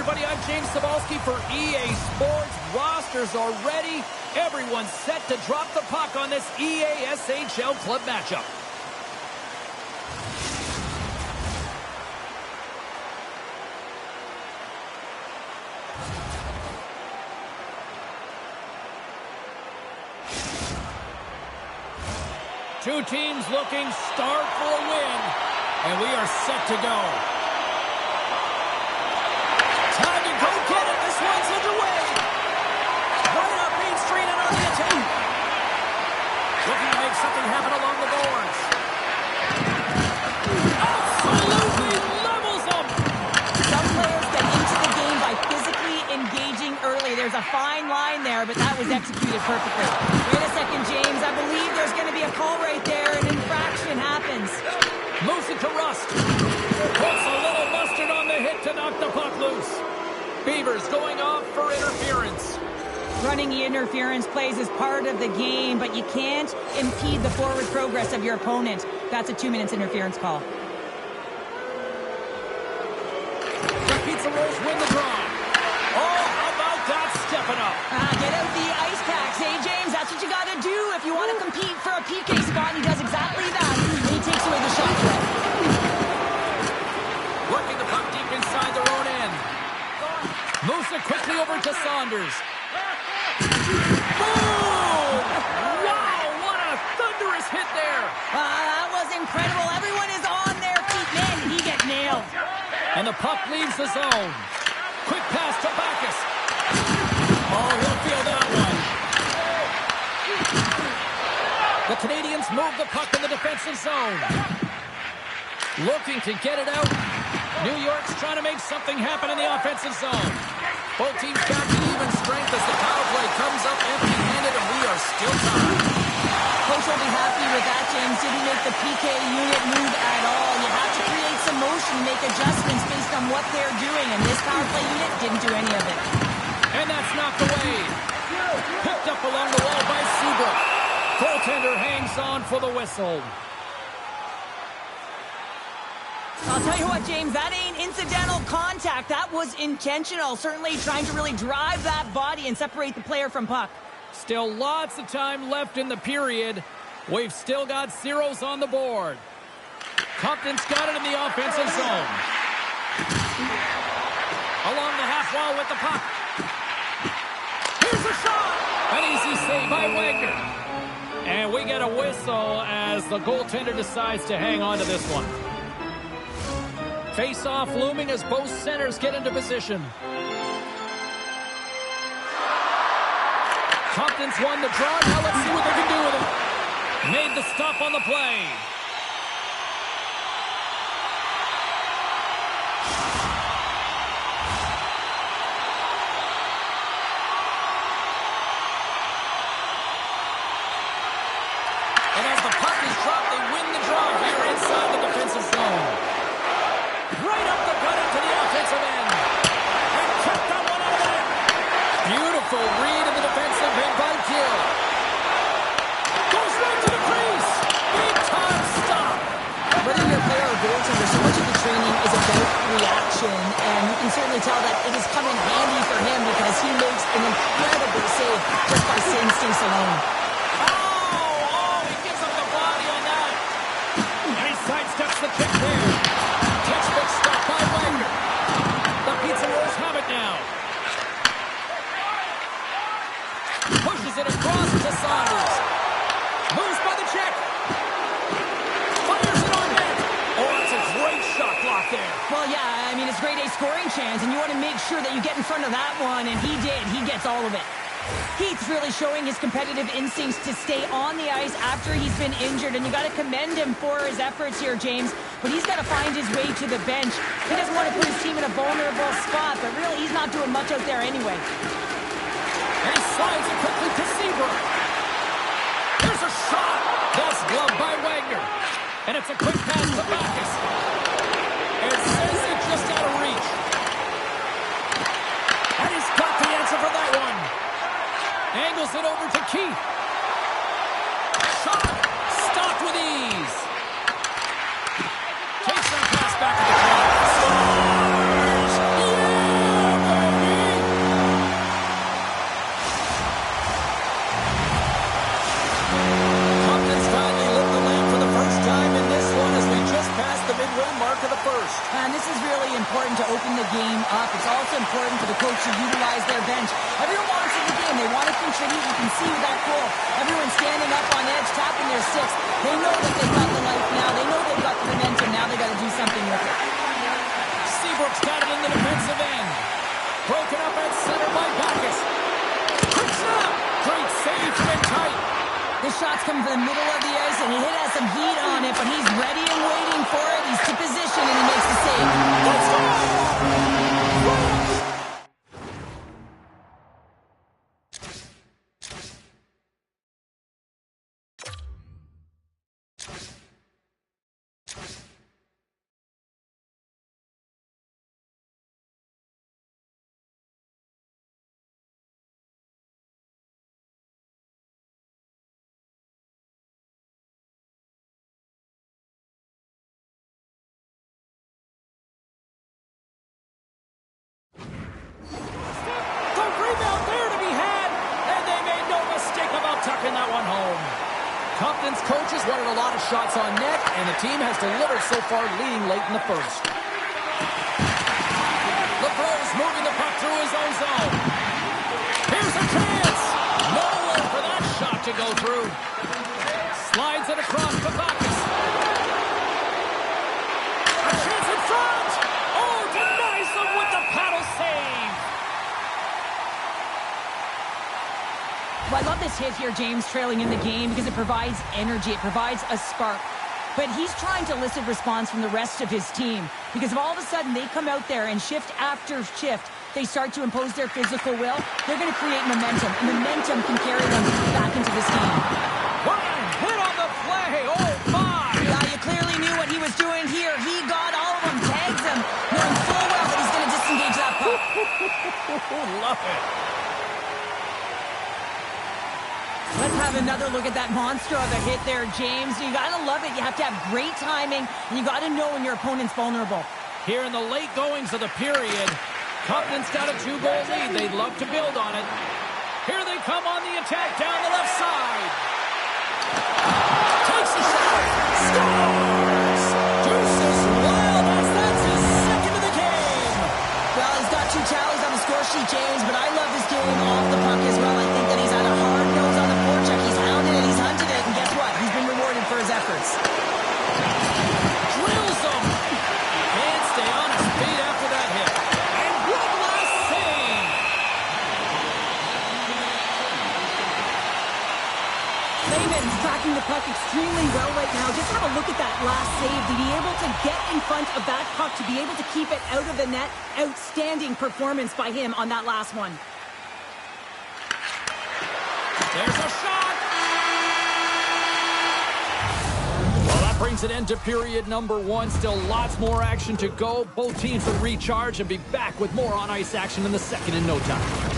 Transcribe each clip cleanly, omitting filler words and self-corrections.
everybody. I'm James Cybulski for EA Sports. Rosters are ready. Everyone's set to drop the puck on this EASHL club matchup. Two teams looking starved for a win, and we are set to go. Time to go get it. This one's underway. Right up Main Street and on the attack. Looking to make something happen along the boards. Absolutely levels them. Some players get into the game by physically engaging early. There's a fine line there, but that was executed perfectly. Wait a second, James. I believe there's going to be a call right there. An infraction happens. Moves it to Rust. Puts a little mustard on the hit to knock the puck loose. Beavers going off for interference. Running interference plays is part of the game, but you can't impede the forward progress of your opponent. That's a 2 minutes interference call. The Pizza Rolls win the draw. Oh, how about that stepping up? Get out the ice packs. Hey, James, that's what you got to do if you want to compete for a PK spot. He does exactly that. He takes away the shot threat. Working the puck deep inside their own end. Moves it quickly over to Saunders. Boom! Wow, what a thunderous hit there. That was incredible. Everyone is on their feet. Man, did he get nailed. And the puck leaves the zone. Quick pass to Backus. Oh, he'll feel that one. The Canadians move the puck in the defensive zone. Looking to get it out. New York's trying to make something happen in the offensive zone. Both teams back to even strength as the power play comes up empty-handed, and we are still tied. Coach will be happy with that, James. Didn't make the PK unit move at all. You have to create some motion, make adjustments based on what they're doing, and this power play unit didn't do any of it. And that's knocked away. Picked up along the wall by Seabrook. Goaltender hangs on for the whistle. I'll tell you what, James, that ain't incidental contact. That was intentional. Certainly trying to really drive that body and separate the player from puck. Still lots of time left in the period. We've still got zeros on the board. Compton's got it in the offensive zone. Along the half wall with the puck. Here's a shot! An easy save by Wagner. And we get a whistle as the goaltender decides to hang on to this one. Face-off looming as both centers get into position. Compton's won the draw. Now let's see what they can do with it. Made the stop on the play. And as the puck is dropped, they win the draw here inside the defensive zone. Right up the gut into the offensive end. And kept that one out of there. Beautiful read in the defensive end by Gill. Goes right to the crease. Big time stop. Whether you're a player or goaltender, so much of the training is about reaction, and you can certainly tell that it has come in handy for him because he makes an incredible save just by instincts alone. Oh, he gives up the body on that. And he sidesteps the kick there. Textbook stop by Wagner. The Pizza Rolls have it now. Pushes it across to Saunders. Moves by the check. Fires it on net. Oh, that's a great shot block there. Well, yeah, I mean, it's grade A scoring chance, and you want to make sure that you get in front of that one, and he did. He gets all of it. Heath's really showing his competitive instincts to stay on the ice after he's been injured, and you got to commend him for his efforts here, James. But he's got to find his way to the bench. He doesn't want to put his team in a vulnerable spot, but really, he's not doing much out there anyway. And he slides it quickly to Seabrook. There's a shot. That's gloved by Wagner. And it's a quick pass to Backus. And sends it just out of reach. And he's got the answer for that one. Angles it over to Keith. Shot. Stopped with ease. Takes that pass back to the corner. Scores! Yeah! game up. It's also important for the coach to utilize their bench. Everyone wants in the game. They want to contribute. You can see with that goal. Everyone's standing up on edge, tapping their sticks. They know that they've got the life now. They know they've got the momentum. Now they got to do something with it. Seabrook's got it in the defensive end. Broken up at center by Backus. Quick shot! Great save and tight. The shot's coming from the middle of the ice, and he has some heat on it, but he's ready and waiting for it. He's to position, and he makes the save. Let's go! Tucking that one home. Compton's coaches wanted a lot of shots on net, and the team has delivered so far, leading late in the first. LaPro's moving the puck through his own zone. Here's a chance. Nowhere for that shot to go through. Slides it across to Backus. A chance in front. Oh, denies them with the paddle save. Well, I love this hit here, James, trailing in the game, because it provides energy. It provides a spark. But he's trying to elicit response from the rest of his team, because if all of a sudden they come out there and shift after shift, they start to impose their physical will, they're going to create momentum. And momentum can carry them back into this game. What a hit on the play! Oh, my! Yeah, you clearly knew what he was doing here. He got all of them, tags them, knowing full well that he's going to disengage that puck. Love it. Let's have another look at that monster of a hit there, James. You got to love it. You have to have great timing, and you got to know when your opponent's vulnerable. Here in the late goings of the period, Compton's got a 2-goal lead. They'd love to build on it. Here they come on the attack down the left side. Takes the shot. Scores! Deuces Wilders. That's his second of the game. Well, he's got 2 tallies on the score sheet, James, but I love this game off the puck as well. I think that he's had a hard nose on the forecheck. He's hounded it, he's hunted it, and guess what? He's been rewarded for his efforts. Drills him. Can't stay on his feet after that hit. And one last save. Layman's tracking the puck extremely well right now. Just have a look at that last save. To be able to get in front of that puck, to be able to keep it out of the net, outstanding performance by him on that last one. There's a shot. Well, that brings an end to period number 1. Still lots more action to go. Both teams will recharge and be back with more on-ice action in the second in no time.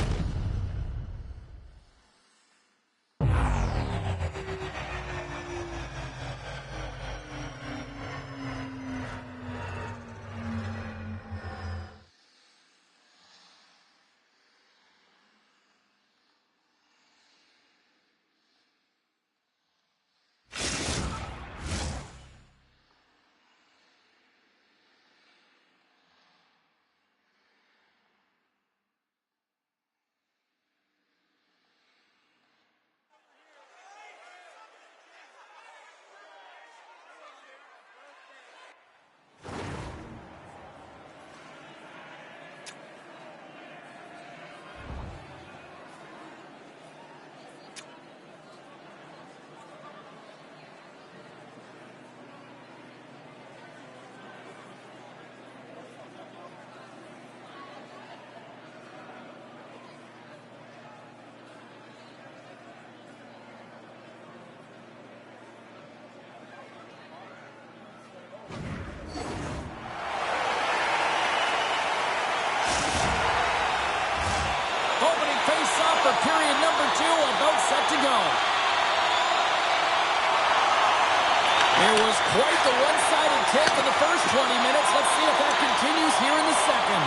Period number 2 about set to go. It was quite the one-sided kick in the first 20 minutes. Let's see if that continues here in the second.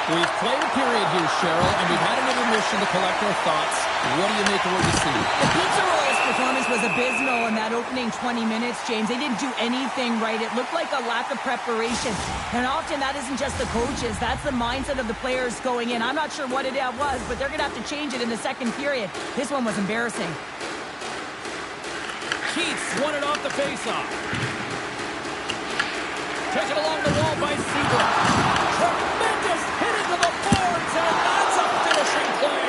We've played a period here, Cheryl, and we've had an intermission to collect our thoughts. What do you make of what you see? The Pizza Rolls performance was abysmal in that opening 20 minutes, James. They didn't do anything right. It looked like a lack of preparation. And often that isn't just the coaches. That's the mindset of the players going in. I'm not sure what it was, but they're going to have to change it in the second period. This one was embarrassing. Keats won it off the faceoff. Taken along the wall by Seabrook. Tremendous hit into the boards, and that's a finishing play.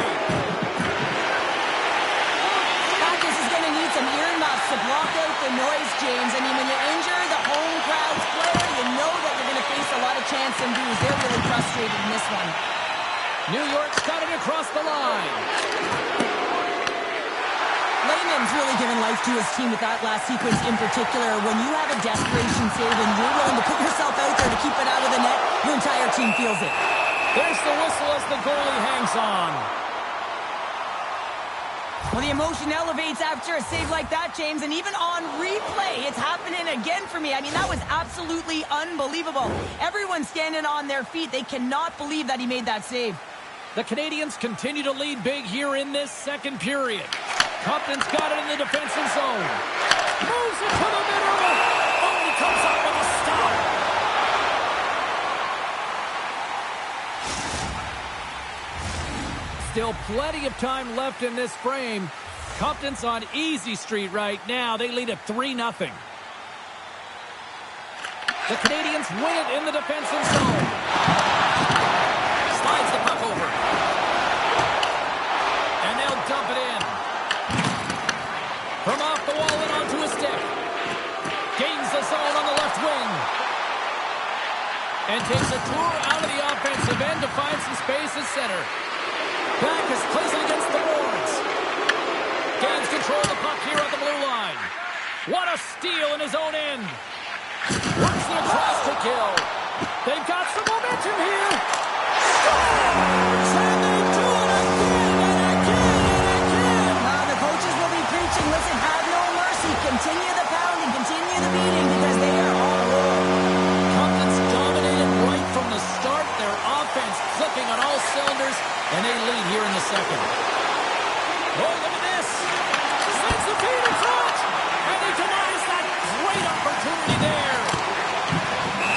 Backus is going to need some earmuffs to block out the noise, James. I mean, when you injure the home crowd's player, you know that you're going to face a lot of chance and dues. They're really frustrated in this one. New York's got it across the line. Layman's really given life to his team with that last sequence in particular. When you have a desperation save and you're willing to put yourself out there to keep it out of the net, your entire team feels it. There's the whistle as the goalie hangs on. Well, the emotion elevates after a save like that, James, and even on replay, it's happening again for me. I mean, that was absolutely unbelievable. Everyone's standing on their feet. They cannot believe that he made that save. The Canadians continue to lead big here in this second period. Compton's got it in the defensive zone. Moves it to the middle. Only comes up with a stop. Still plenty of time left in this frame. Compton's on easy street right now. They lead at 3-0. The Canadians win it in the defensive zone. Slides the puck over. And they'll dump it in. From off the wall and onto a stick. Gains the zone on the left wing. And takes a tour out of the offensive end to find some space at center. Backus plays it against the boards. Gains control of the puck here on the blue line. What a steal in his own end. Works it across to Gill. They've got some momentum here. Scores! And they do it again and again and again. The coaches will be preaching, listen, have no mercy. Continue the pounding, continue the beating, because they are on a roll. Compton's dominated right from the start. Their offense clicking on all cylinders, and they lead here in the second. Oh, look at this. Sends the feed in front, and he denies that great opportunity there.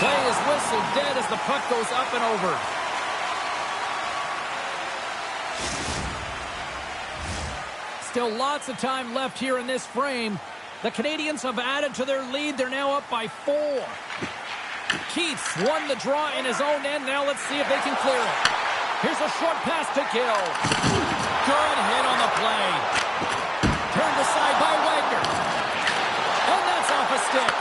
Play is whistled dead as the puck goes up and over. Still lots of time left here in this frame. The Canadians have added to their lead. They're now up by 4. Keats won the draw in his own end. Now let's see if they can clear it. Here's a short pass to Gill. Good hit on the play. Turned aside by Wagner. And that's off a stick.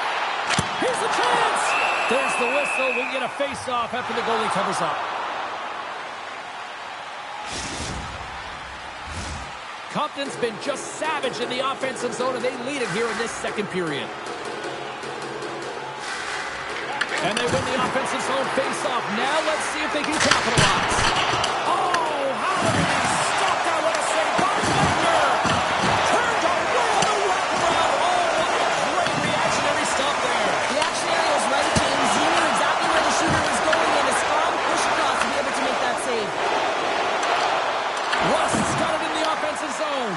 Here's a chance. There's the whistle. We get a face-off after the goalie covers up. Compton's been just savage in the offensive zone, and they lead it here in this second period. And they win the offensive zone face-off. Now let's see if they can capitalize. Oh, how did they stop that? What a save by Wagner! Turned away on the wraparound. Oh, what a great reactionary stop there. The reactionary was right, James. He knew exactly where the shooter was going, and a strong push across to be able to make that save. Rust's got it in the offensive zone.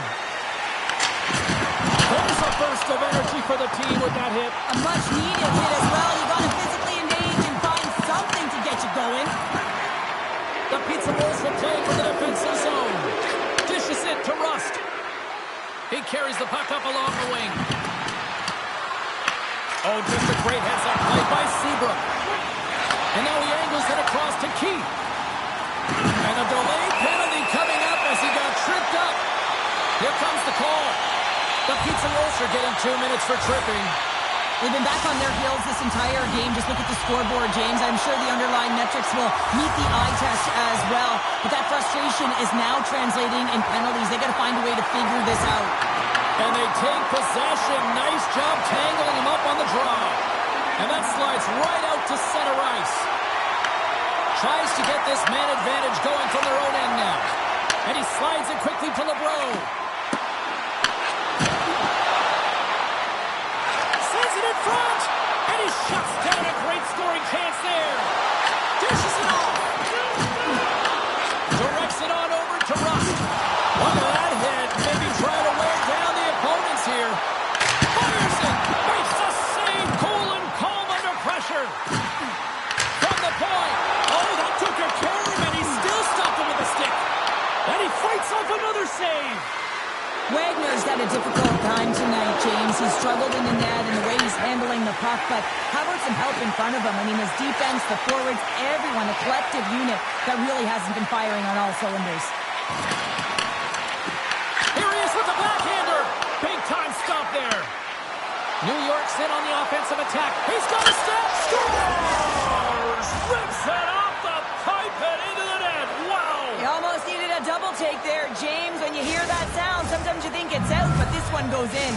There's a burst of energy for the team with that hit. A much-needed hit as well. You got to physically engage and find something to get you going. The Pizza Rolls will play for the defensive zone. Dishes it to Rust. He carries the puck up along the wing. Oh, just a great heads-up play by Seabrook. And now he angles it across to Keith. And a delayed penalty coming up as he got tripped up. Here comes the call. The Pizza Rolls are getting 2 minutes for tripping. They've been back on their heels this entire game. Just look at the scoreboard, James. I'm sure the underlying metrics will meet the eye test as well. But that frustration is now translating in penalties. They got to find a way to figure this out. And they take possession. Nice job tangling him up on the draw. And that slides right out to center ice. Tries to get this man advantage going from their own end now. And he slides it quickly to LeBron. Sends it in front. And he shuts down a great scoring chance there. Dishes it off. He's struggled in the net and the way he's handling the puck, but how about some help in front of him? I mean, his defense, the forwards, everyone, a collective unit that really hasn't been firing on all cylinders. Here he is with the backhander. Big time stop there. New York's in on the offensive attack. He's got a step. Scores! Rips it off the pipe and into the net. Wow! He almost needed a double take there, James. When you hear that sound, sometimes you think it's out, but this one goes in.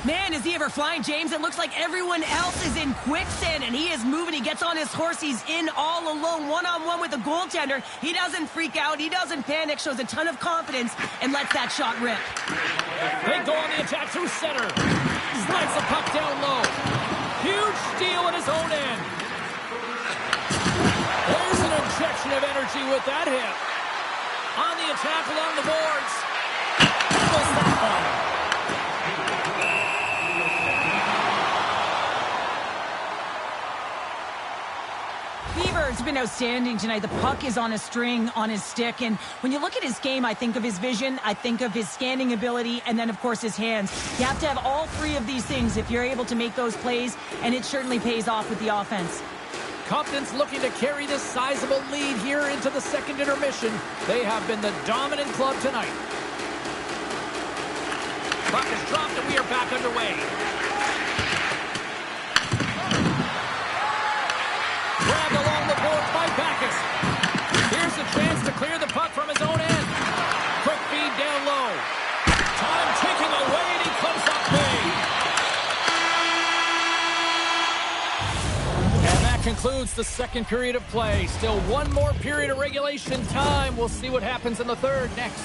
Man, is he ever flying, James? It looks like everyone else is in quicksand, and he is moving. He gets on his horse. He's in all alone, one-on-one with the goaltender. He doesn't freak out. He doesn't panic, shows a ton of confidence, and lets that shot rip. They go on the attack through center. Slides the puck down low. Huge steal at his own end. There's an injection of energy with that hit. On the attack along the boards. Goes that one. Beaver's been outstanding tonight. The puck is on a string on his stick, and when you look at his game, I think of his vision, I think of his scanning ability, and then, of course, his hands. You have to have all three of these things if you're able to make those plays, and it certainly pays off with the offense. Compton's looking to carry this sizable lead here into the second intermission. They have been the dominant club tonight. Puck is dropped, and we are back underway. Grabbed along the boards by Backes. Here's a chance to clear the puck from his own end. Quick feed down low. Time ticking away, and he comes up big. And that concludes the second period of play. Still one more period of regulation time. We'll see what happens in the third next.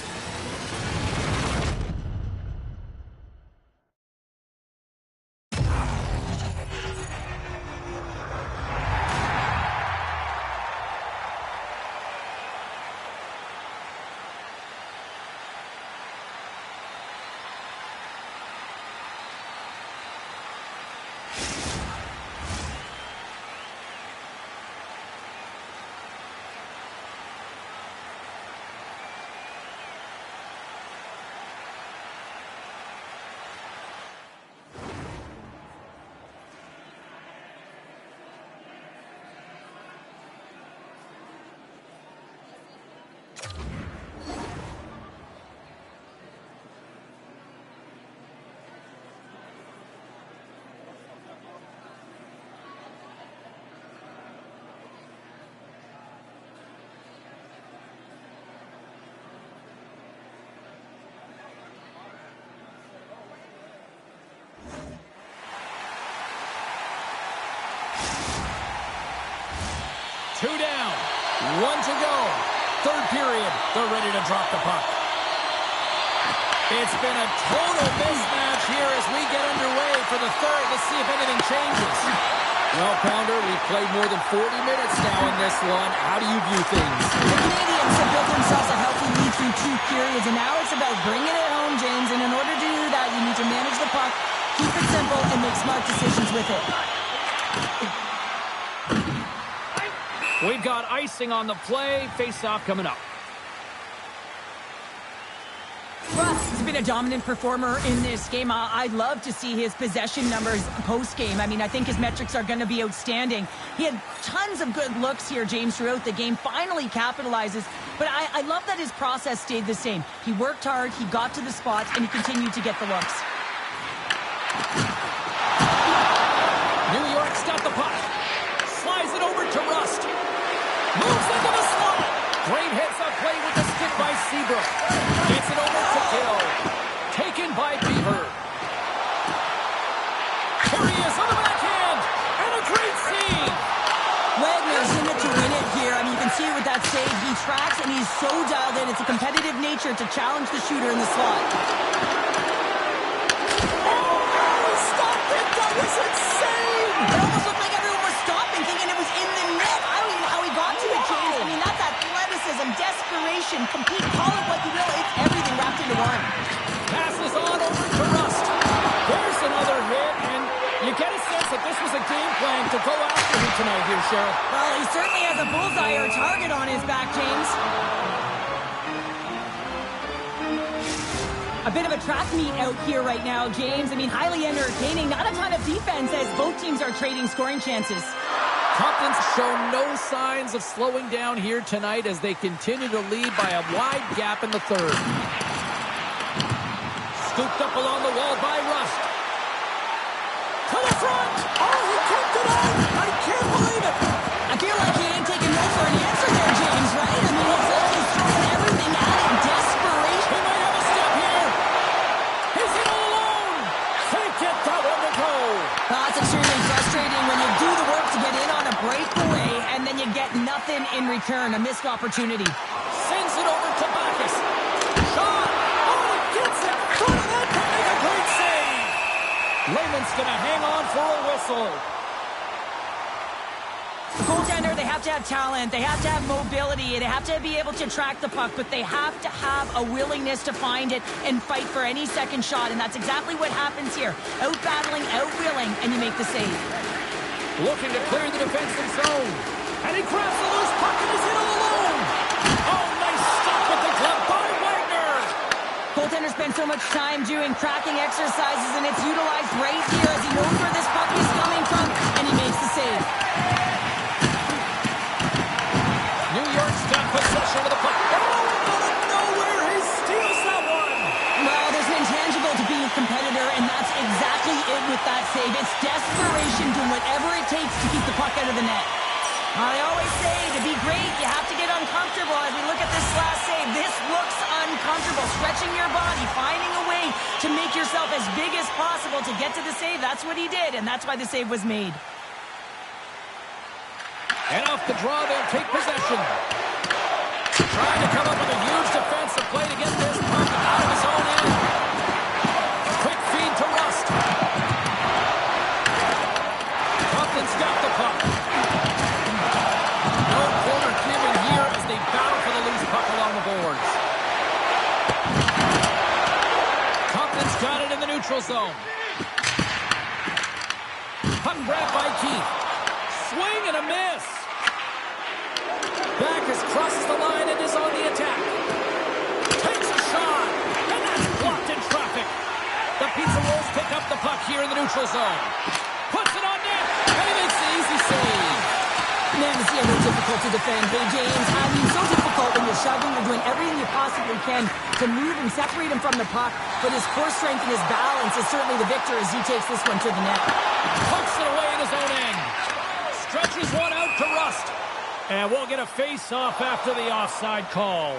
Two down, one to go. Third period, they're ready to drop the puck. It's been a total mismatch here as we get underway for the third. Let's see if anything changes. Well, Pounder, we've played more than 40 minutes now in this one. How do you view things? The Canadians have built themselves a healthy lead through two periods, and now it's about bringing it home, James. And in order to do that, you need to manage the puck, keep it simple, and make smart decisions with it. We've got icing on the play. Face-off coming up. Russ has been a dominant performer in this game. I'd love to see his possession numbers post-game. I mean, I think his metrics are going to be outstanding. He had tons of good looks here, James, throughout the game. Finally capitalizes. But I love that his process stayed the same. He worked hard, he got to the spots, and he continued to get the looks. New York's got the puck. Slides it over to Rust. Moves into the slot. Great heads-up play with the stick by Seabrook. Gets it over to Gill. Taken by Beaver. Here he is on the backhand. And a great save. Wagner's in it to win it here. I mean, you can see it with that save. He tracks, and he's so dialed in. It's a competitive nature to challenge the shooter in the slot. Oh, stop it. That was insane. It almost looked like everyone was stopping, thinking it was in the net. I don't even know how he got to it, James. I mean, that's athleticism, desperation, compete, call it what you will. It's everything wrapped into one. Passes on over to Rust. There's another hit, and you get a sense that this was a game plan to go after him tonight here, Cheryl. Well, he certainly has a bullseye or a target on his back, James. A bit of a track meet out here right now, James. I mean, highly entertaining. Not a ton of defense as both teams are trading scoring chances. Compton's shown no signs of slowing down here tonight as they continue to lead by a wide gap in the third. Scooped up along the wall by Rust. To the front! Oh, he kept it out! I can't believe it! I feel like he ain't taking no for an answer there, James, right? I mean, it's like he's throwing everything at it. Desperation. He might have a step here. He's in all alone. Fake it, that one to go. It's extremely frustrating when you do the work to get in on a breakaway and then you get nothing in return. A missed opportunity. Sends it over to Bacchus. Shot. Oh, he gets it. Front of that to make a great save. Lehman's going to hang on for a whistle. The goaltender, they have to have talent, they have to have mobility, they have to be able to track the puck, but they have to have a willingness to find it and fight for any second shot, and that's exactly what happens here. Out-battling, out-willing, and you make the save. Looking to clear the defensive zone, and he grabs the loose puck and is in all alone. Oh, nice stop with the glove by Wagner. Goaltender spends so much time doing tracking exercises, and it's utilized right here as he knows where this puck is coming from, and he makes the save. New York's got possession of the puck. Oh, out of nowhere, he steals that one. Well, there's an intangible to being a competitor, and that's exactly it with that save. It's desperation, doing whatever it takes to keep the puck out of the net. I always say, to be great, you have to get uncomfortable. As we look at this last save, this looks uncomfortable. Stretching your body, finding a way to make yourself as big as possible to get to the save. That's what he did, and that's why the save was made. And off the draw, they'll take possession. Trying to come up with a huge defensive play to get this puck out of his own end. Quick feed to Rust. Compton's got the puck. No corner given here as they battle for the loose puck along the boards. Compton's got it in the neutral zone. Puck grabbed by Keith. Swing and a miss. Bacchus crosses the line and is on the attack. Takes a shot, and that's blocked in traffic. The Pizza Rolls pick up the puck here in the neutral zone. Puts it on net, and he makes the easy save. Man, it's a little difficult to defend. Hey, James, I mean, so difficult when you're shoving, you're doing everything you possibly can to move and separate him from the puck, but his core strength and his balance is certainly the victor as he takes this one to the net. Pucks it away in his own end. Stretches one out to Rust. And we'll get a face-off after the offside call.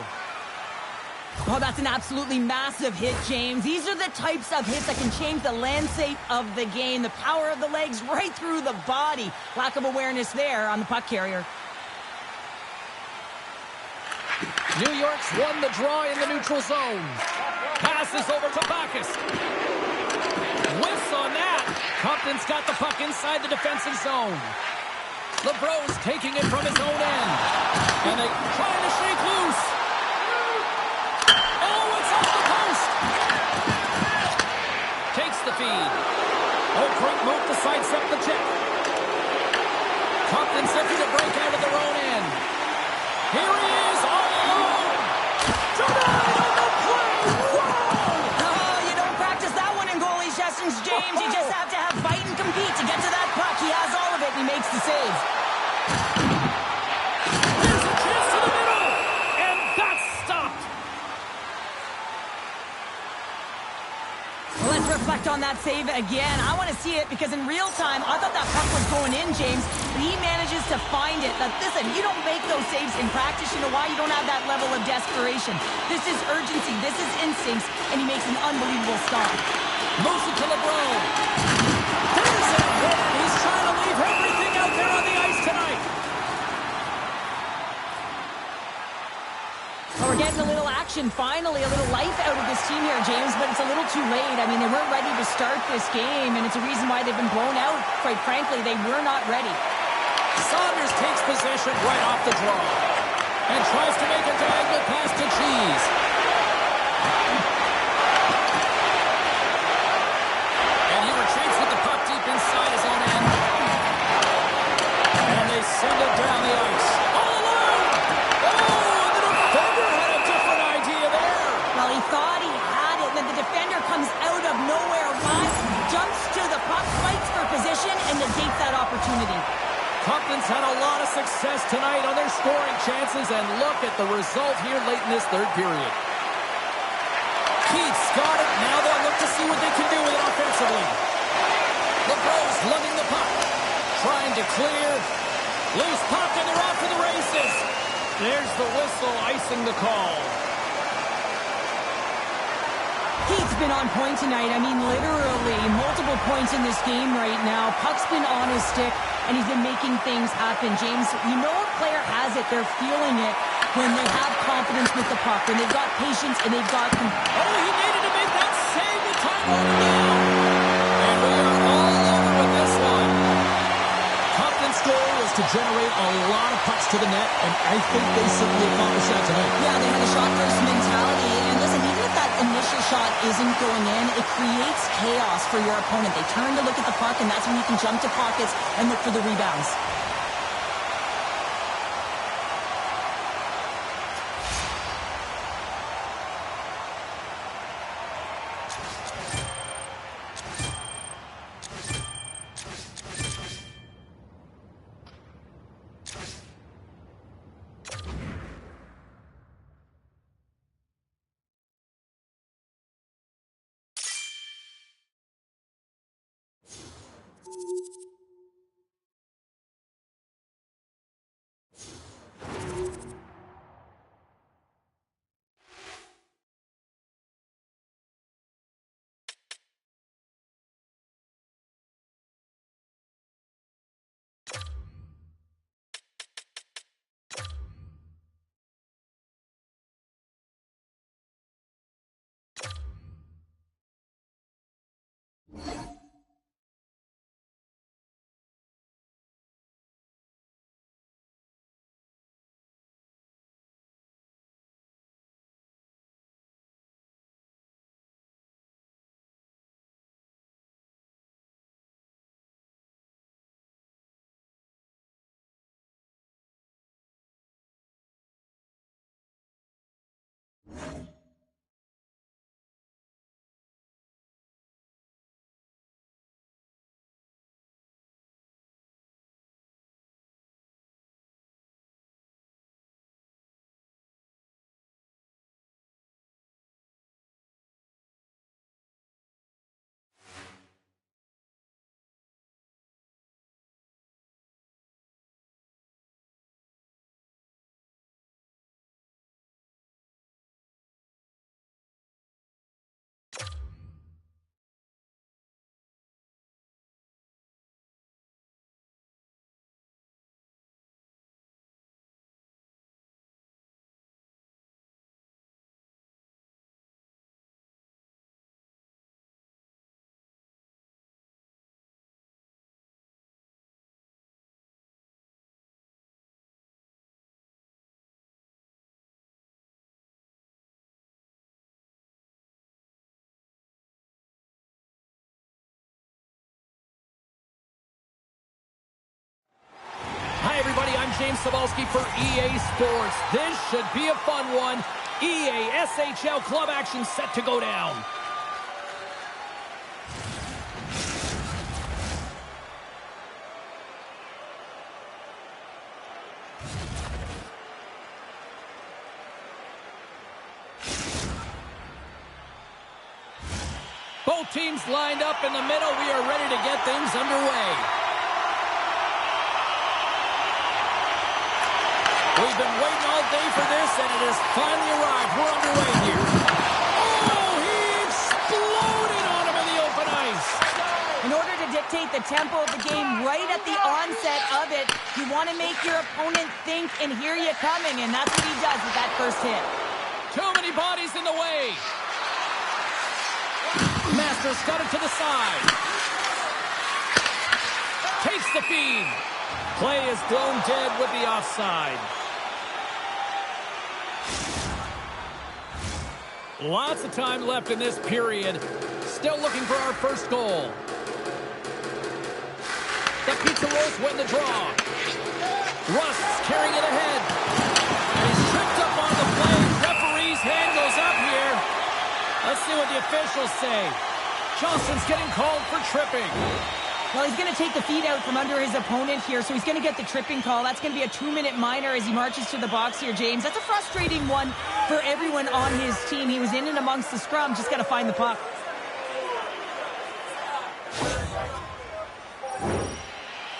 Oh, that's an absolutely massive hit, James. These are the types of hits that can change the landscape of the game. The power of the legs right through the body. Lack of awareness there on the puck carrier. New York's won the draw in the neutral zone. Passes over to Bacchus. Whiffs on that. Compton's got the puck inside the defensive zone. LeBros taking it from his own end. And they trying to shake loose. Oh, it's off the post. Takes the feed. Oh, great move to sidestep the check. Compton's looking to break out of their own end. Here he is, all alone. Denied on the play. Wow! Oh, you don't practice that one in goalie sessions, James. You just have to have fight and compete to get to that puck. He has all of it, and he makes the save. There's a chance to the middle, and that's stopped. Well, let's reflect on that save again. I want to see it because in real time, I thought that puck was going in, James, but he manages to find it. Now, listen, you don't make those saves in practice. You know why? You don't have that level of desperation. This is urgency. This is instincts, and he makes an unbelievable stop. Moves it to LeBron. There's a hit. He's trying to leave everything out there on the ice tonight. Well, we're getting a little action, finally, a little life out of this team here, James, but it's a little too late. I mean, they weren't ready to start this game, and it's a reason why they've been blown out. Quite frankly, they were not ready. Saunders takes possession right off the draw and tries to make a diagonal pass to Cheese. And he retreats with the puck deep inside his own end. And they send it down the ice. All alone! Oh, and the defender had a different idea there. Well, he thought he had it, and then the defender comes out of nowhere, runs, jumps to the puck, fights for position, and negates that opportunity. Compton's had a lot of success tonight on their scoring chances, and look at the result here late in this third period. Keith's got it. Now they'll look to see what they can do with it offensively. LaBrose lugging the puck. Trying to clear. Loose puck, and they're off to the races. There's the whistle, icing the call. Keith's been on point tonight. I mean, literally, multiple points in this game right now. Puck's been on his stick, and he's been making things happen. James, you know a player has it. They're feeling it when they have confidence with the puck, when they've got patience, and they've got... Oh, he needed to make that save with time running down. And we are all over with this one. Compton's goal was to generate a lot of pucks to the net, and I think they simply accomplished that tonight. Yeah, they had a shot-first mentality. And listen, even if that initial shot isn't going in, it creates chaos for your opponent. They turn to look at the puck, and that's when you can jump to pockets and look for the rebounds. Hi, everybody. I'm James Cybulski for EA Sports. This should be a fun one. EA SHL club action set to go down. Both teams lined up in the middle. We are ready to get things underway. We've been waiting all day for this, and it has finally arrived. We're underway here. Oh, he exploded on him in the open ice. In order to dictate the tempo of the game right at the onset of it, you want to make your opponent think and hear you coming, and that's what he does with that first hit. Too many bodies in the way. Masters got it to the side. Takes the feed. Play is blown dead with the offside. Lots of time left in this period. Still looking for our first goal. The Pizza Rolls win the draw. Rust's carrying it ahead. And he's tripped up on the play. Referee's hand goes up here. Let's see what the officials say. Johnston's getting called for tripping. Well, he's going to take the feet out from under his opponent here, so he's going to get the tripping call. That's going to be a 2-minute minor as he marches to the box here, James. That's a frustrating one for everyone on his team. He was in and amongst the scrum, just got to find the puck.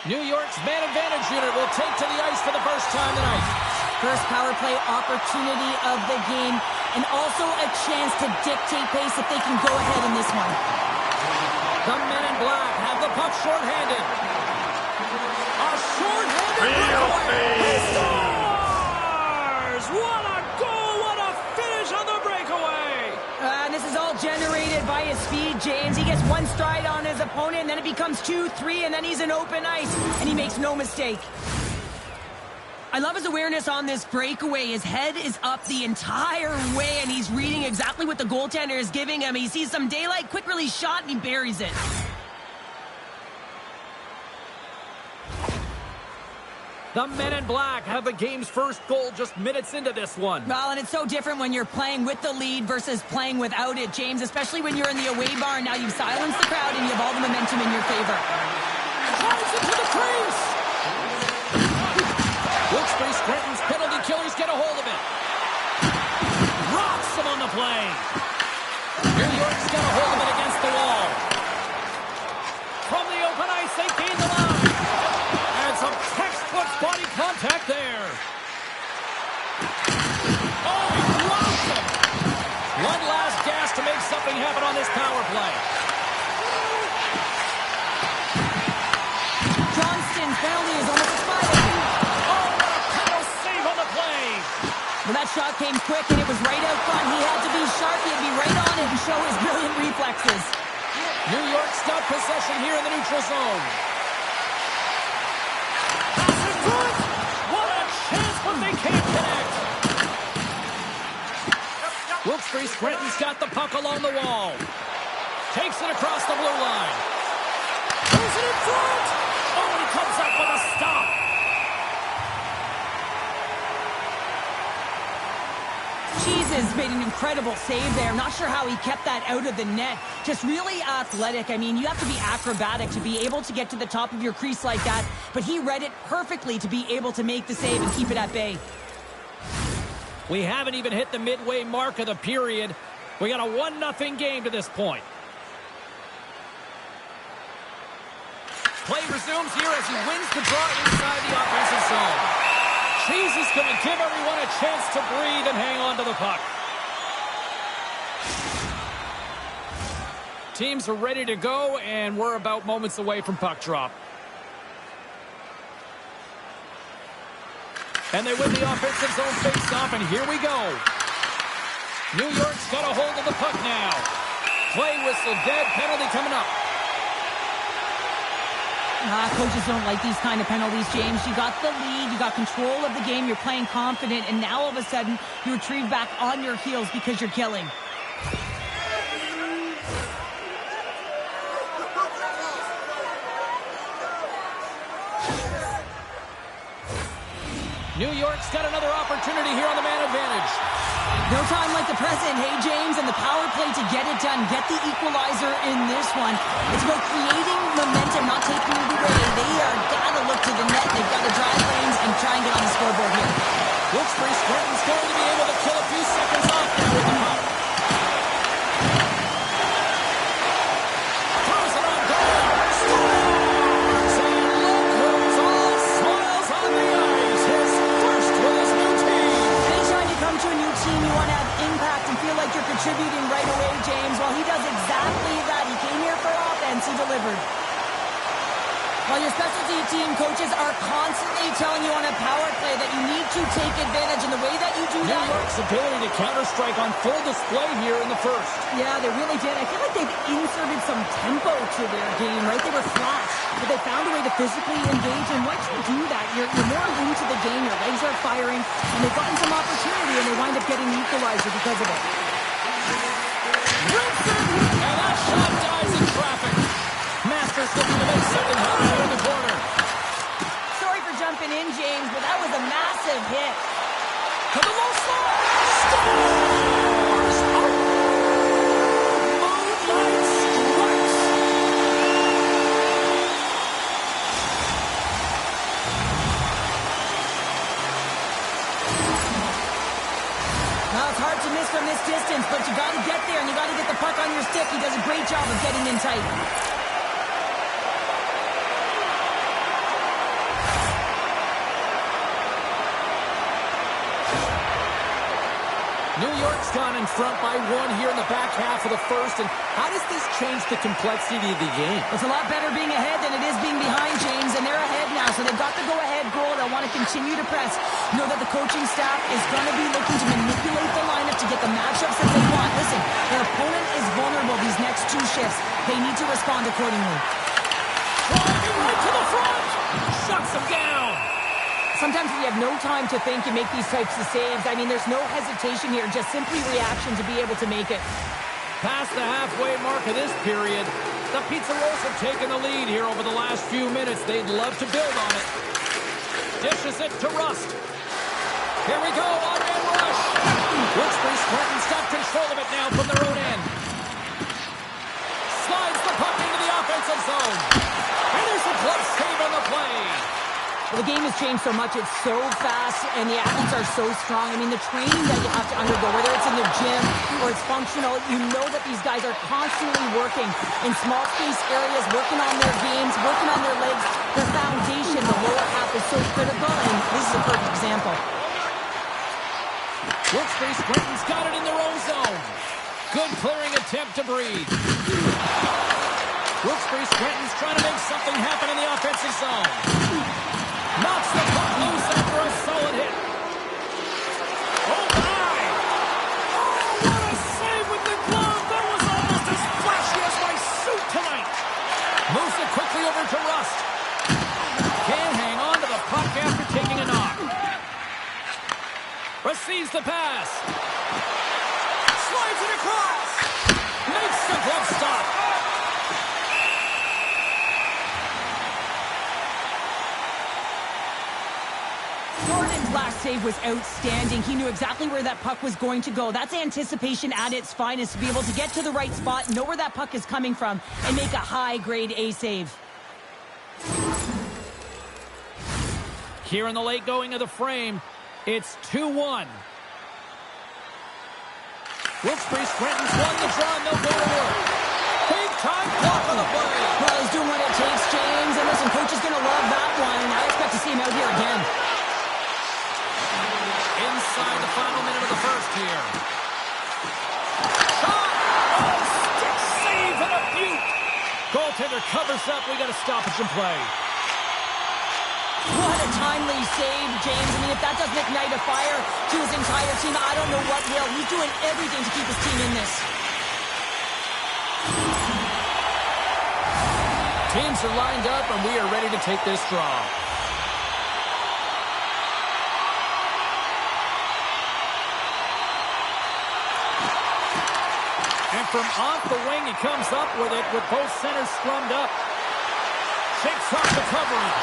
New York's man advantage unit will take to the ice for the first time tonight. First power play opportunity of the game, and also a chance to dictate pace if they can go ahead in this one. The men in black have the puck shorthanded. A shorthanded breakaway. He scores! What a goal! What a finish on the breakaway! And this is all generated by his speed, James. He gets one stride on his opponent, and then it becomes 2, 3, and then he's in open ice, and he makes no mistake. I love his awareness on this breakaway. His head is up the entire way, and he's reading exactly what the goaltender is giving him. He sees some daylight, quick release shot, and he buries it. The men in black have the game's first goal just minutes into this one. Well, and it's so different when you're playing with the lead versus playing without it, James, especially when you're in the away bar. Now you've silenced the crowd, and you have all the momentum in your favor. Drives into the crease. Wilkes-Barre Scranton's penalty killers get a hold of it. Rocks him on the play. New York's got a hold of it against the wall. From the open ice, they gain the line. And some textbook body contact there. Oh, he dropped him. One last gas to make something happen on this power play. Johnston's penalty is almost expired. Well, that shot came quick, and it was right out front. He had to be sharp. He had to be right on it and show his brilliant reflexes. New York's got possession here in the neutral zone. Pass in front! What a chance, but they can't connect! Wilkes-Barre Scranton's got the puck along the wall. Takes it across the blue line. Throws it in front! Oh, and he comes up with a stop. Jesus made an incredible save there. Not sure how he kept that out of the net. Just really athletic. I mean, you have to be acrobatic to be able to get to the top of your crease like that, but he read it perfectly to be able to make the save and keep it at bay. We haven't even hit the midway mark of the period. We got a 1-0 game to this point. Play resumes here as he wins the draw inside the offensive zone. Cheese is going to give everyone a chance to breathe and hang on to the puck. Teams are ready to go, and we're about moments away from puck drop. And they win the offensive zone face-off, and here we go. New York's got a hold of the puck now. Play whistle dead, penalty coming up. Coaches don't like these kind of penalties, James. You got the lead, you got control of the game, you're playing confident, and now all of a sudden you retrieve back on your heels because you're killing. New York's got another opportunity here on the man advantage. No time like the present, hey, James, and the power play to get it done. Get the equalizer in this one. It's about creating momentum, not taking it away. They are got to look to the net. They've got to drive lanes and try and get on the scoreboard here. Wilkes-Barre Scranton's going to be able to kill a few seconds off now with the puck. Throws it on goal. Scores! And look who's all smiles on the ice. His first with his new team. Anytime you come to a new team, you want to have impact and feel like you're contributing right away, James. Well, he does exactly that. He came here for offense. He delivered. While your specialty team coaches are constantly telling you on a power play that you need to take advantage, and the way that you do that... New York's ability to counter-strike on full display here in the first. Yeah, they really did. I feel like they've inserted some tempo to their game, right? They were flash, but they found a way to physically engage, and once you do that, you're more into the game, your legs are firing, and they've gotten some opportunity, and they wind up getting the equalizer because of it. Wilson! And that shot dies in traffic. Masters looking to make something happen here in the corner. Sorry for jumping in, James, but that was a massive hit. To the low slot. Scores! Oh! your stick. He does a great job of getting in tight. New York's gone in front by 1 here in the back half of the first. And how does this change the complexity of the game? It's a lot better being ahead than it is being behind, James, and they're ahead now, so they've got the go-ahead goal. They'll want to continue to press. Know that the coaching staff is going to be looking to manipulate the lineup to get the matchups that they want. Listen, their opponent is vulnerable these next 2 shifts. They need to respond accordingly. Driving right to the front! Shuts them down! Sometimes we have no time to think and make these types of saves. I mean, there's no hesitation here, just simply reaction to be able to make it. Past the halfway mark of this period, the Pizarros have taken the lead here over the last few minutes. They'd love to build on it. Dishes it to Rust. Here we go, on-man rush. Wilkes-Barre Scranton's got control of it now from their own end. Slides the puck into the offensive zone. And there's a glove save on the play. Well, the game has changed so much. It's so fast, and the athletes are so strong. I mean, the training that you have to undergo, whether it's in the gym or it's functional, you know that these guys are constantly working in small space areas, working on their games, working on their legs. Their foundation, the lower half, is so critical, and this is a perfect example. Wilkes-Barre Scranton's got it in their own zone. Good clearing attempt to breathe. Wilkes-Barre Scranton's trying to make something happen in the offensive zone. Knocks the puck loose after a solid hit. Oh, my! Oh, what a save with the glove! That was almost as flashy as my suit tonight. Moves it quickly over to Rust. Can't hang on to the puck after taking a knock. Receives the pass. Slides it across. Makes the glove stop. Jordan's last save was outstanding. He knew exactly where that puck was going to go. That's anticipation at its finest, to be able to get to the right spot, know where that puck is coming from, and make a high-grade A save. Here in the late going of the frame, it's 2-1. Wilkes-Barre Scranton's won the draw, and they'll go to work. Big time block on the play. Well, he's doing what it takes, James. And listen, coach is going to love that one. I expect to see him out here again. Inside the final minute of the first here. Shot! Oh, stick save and a beaut. Goaltender covers up. We got a stoppage in play. What a timely save, James. I mean, if that doesn't ignite a fire to his entire team, I don't know what will. He's doing everything to keep his team in this. Teams are lined up, and we are ready to take this draw. And from off the wing, he comes up with it with both centers scrummed up. Shakes off the coverage.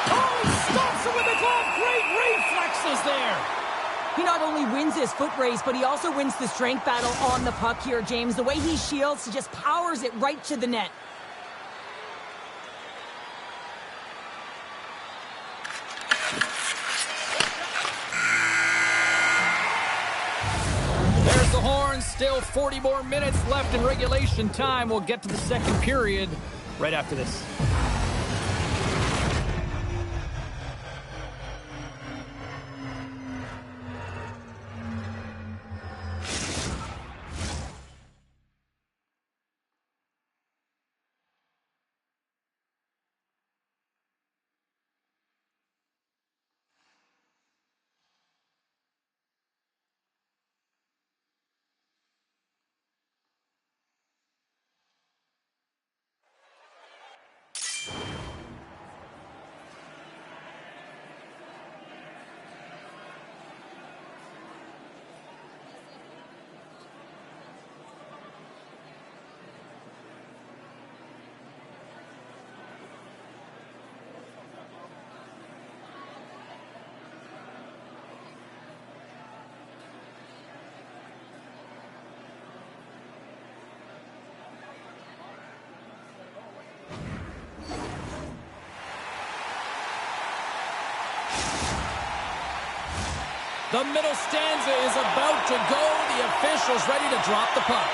Oh, he stops it with the glove. Great reflexes there. He not only wins his foot race, but he also wins the strength battle on the puck here, James. The way he shields, he just powers it right to the net. There's the horn. Still 40 more minutes left in regulation time. We'll get to the second period right after this. The middle stanza is about to go. The official's ready to drop the puck.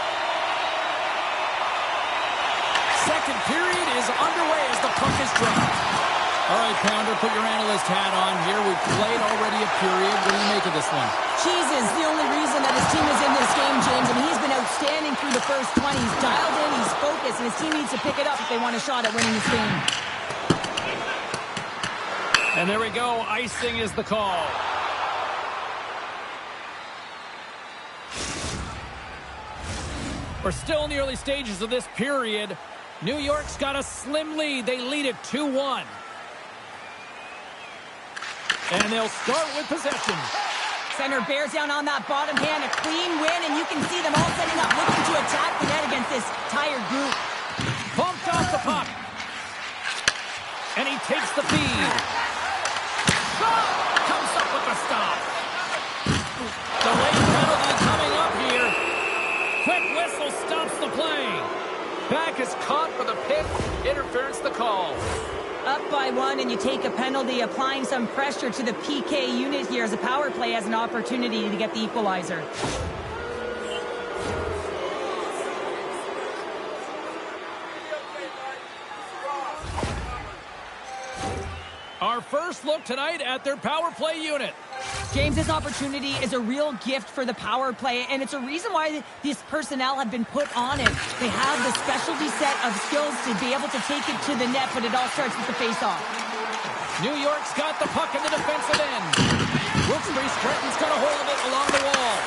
second period is underway as the puck is dropped. All right, Pounder, put your analyst hat on here. We've played already a period. What do you make of this one? Jesus, the only reason that his team is in this game, James, I mean, he's been outstanding through the first 20. He's dialed in, he's focused, and his team needs to pick it up if they want a shot at winning this game. And there we go. Icing is the call. We're still in the early stages of this period. New York's got a slim lead. They lead it 2-1. And they'll start with possession. Center bears down on that bottom hand. A clean win, and you can see them all setting up, looking to attack the net against this tired group. Bumped off the puck. And he takes the feed. Shot! Comes up with the stop. Delayed penalty coming up here. Quick whistle stops the play. Back is caught for the pick. Interference the call. Up by 1, and you take a penalty, applying some pressure to the PK unit here as the power play has an opportunity to get the equalizer. Our first look tonight at their power play unit. James, this opportunity is a real gift for the power play, and it's a reason why this personnel have been put on it. They have the specialty set of skills to be able to take it to the net, but it all starts with the face-off. New York's got the puck in the defensive end. Wilkes-Barre Scranton's got a hold of it along the wall.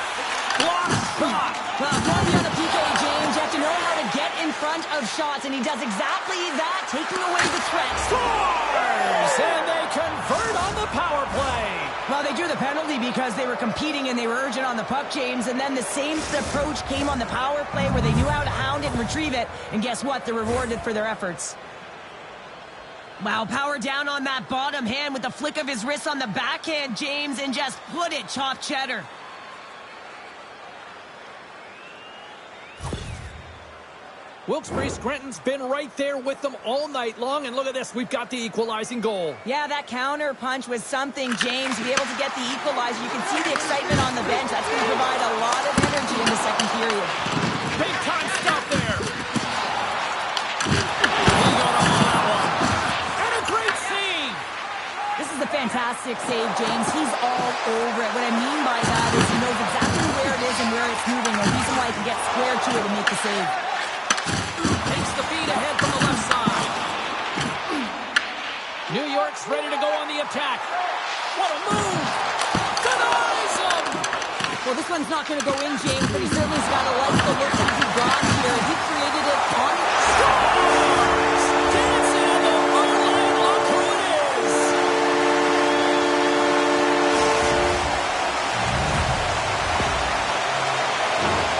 Block shot. Well, going on the PK, James, you have to know how to get in front of shots, and he does exactly that, taking away the threat. Scores! And they convert on the power play. Well, they drew the penalty because they were competing and they were urgent on the puck, James, and then the same approach came on the power play where they knew how to hound it and retrieve it, and guess what? They're rewarded for their efforts. Wow, power down on that bottom hand with the flick of his wrist on the backhand, James, and just put it chopped cheddar. Wilkes-Barre Scranton's been right there with them all night long, and look at this, we've got the equalizing goal. Yeah, that counter punch was something, James, to be able to get the equalizer. You can see the excitement on the bench. That's going to provide a lot of energy in the second period. Big time stop there. He got on that one. And a great save. This is a fantastic save, James. He's all over it. What I mean by that is he knows exactly where it is and where it's moving. The reason why he can get square to it and make the save. Takes the feed ahead from the left side. New York's ready to go on the attack. What a move! Denies him! Well, this one's not going to go in, James, but he certainly's got to like the look that he brought here. He created it on Scores! Dancing on the far line. Look who it is!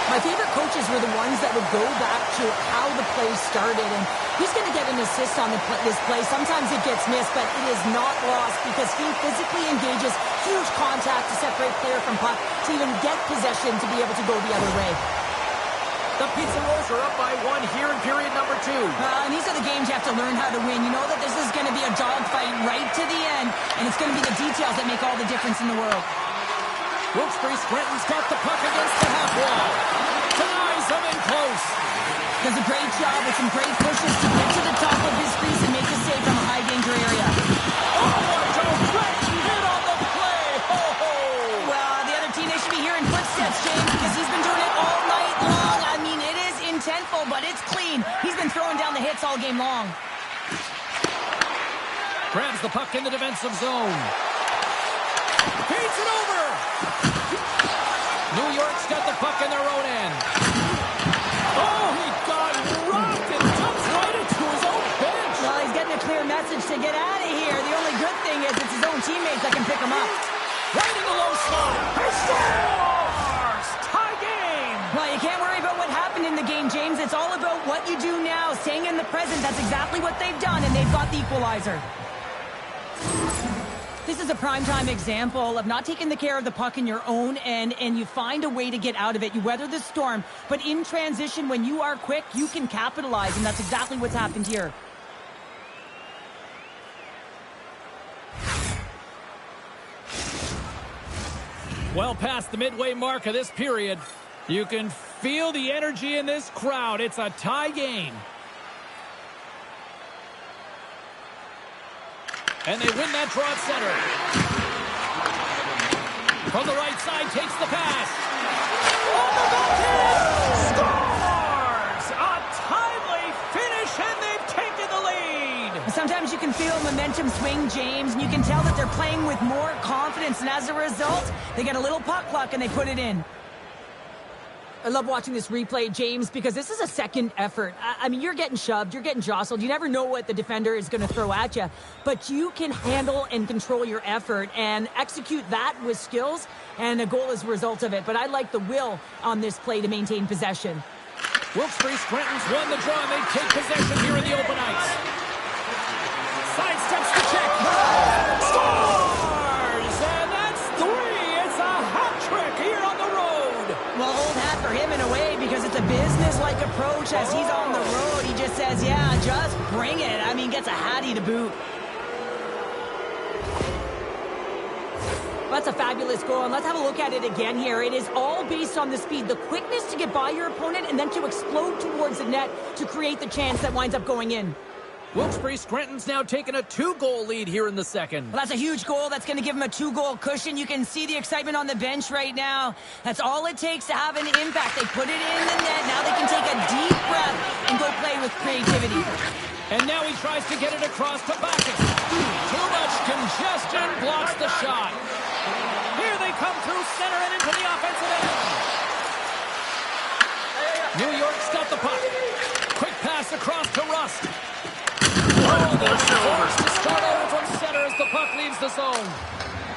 My favorite coaches were the ones that would go back to how the play started, and he's going to get an assist on this play. Sometimes it gets missed, but it is not lost because he physically engages huge contact to separate player from puck to even get possession to be able to go the other way. The Pizza Rolls are up by 1 here in period number 2. And these are the games you have to learn how to win. You know that this is going to be a dogfight right to the end, and it's going to be the details that make all the difference in the world. Wilkes-Barre Scranton's got the puck against the half wall. Denies him in close. Does a great job with some great pushes to get to the top of his crease and make a save from a high danger area. Oh, what a great hit on the play. Ho, ho. Well, the other team, they should be hearing footsteps, James, because he's been doing it all night long. I mean, it is intentful, but it's clean. He's been throwing down the hits all game long. Grabs the puck in the defensive zone. Feeds it over. New York's got the puck in their own end. Oh, he got rocked and dumps right into his own bench. Well, he's getting a clear message to get out of here. The only good thing is it's his own teammates that can pick him up. Right in the low slot. He scores! Tie game! Well, you can't worry about what happened in the game, James. It's all about what you do now, staying in the present. That's exactly what they've done, and they've got the equalizer. This is a primetime example of not taking the care of the puck in your own end, and you find a way to get out of it. You weather the storm, but in transition, when you are quick, you can capitalize, and that's exactly what's happened here. Well past the midway mark of this period, you can feel the energy in this crowd. It's a tie game. And they win that draw at center. From the right side, takes the pass. On the ball, scores! A timely finish, and they've taken the lead. Sometimes you can feel momentum swing, James, and you can tell that they're playing with more confidence, and as a result, they get a little puck luck and they put it in. I love watching this replay, James, because this is a second effort. I mean, you're getting shoved, you're getting jostled. You never know what the defender is going to throw at you, but you can handle and control your effort and execute that with skills, and a goal is a result of it. But I like the will on this play to maintain possession. Wilkes-Barre Scranton's won the draw, and they take possession here in the open ice. Sidesteps the check. Scores! And that's 3. It's a hat trick here on the road. Well, old hat for him in a way, because it's a business-like approach as he's on the road. He just says, yeah, just bring it. I mean, gets a hattie to boot. That's a fabulous goal, and let's have a look at it again here. It is all based on the speed, the quickness to get by your opponent, and then to explode towards the net to create the chance that winds up going in. Wilkes-Barre Scranton's now taken a 2-goal lead here in the second. Well, that's a huge goal. That's going to give him a 2-goal cushion. You can see the excitement on the bench right now. That's all it takes to have an impact. They put it in the net. Now they can take a deep breath and go play with creativity. And now he tries to get it across to Backes. Too much congestion blocks the shot. Here they come through center and into the offensive end. New York's got the puck. Quick pass across to Rust. Oh, they're forced to start over from center as the puck leaves the zone.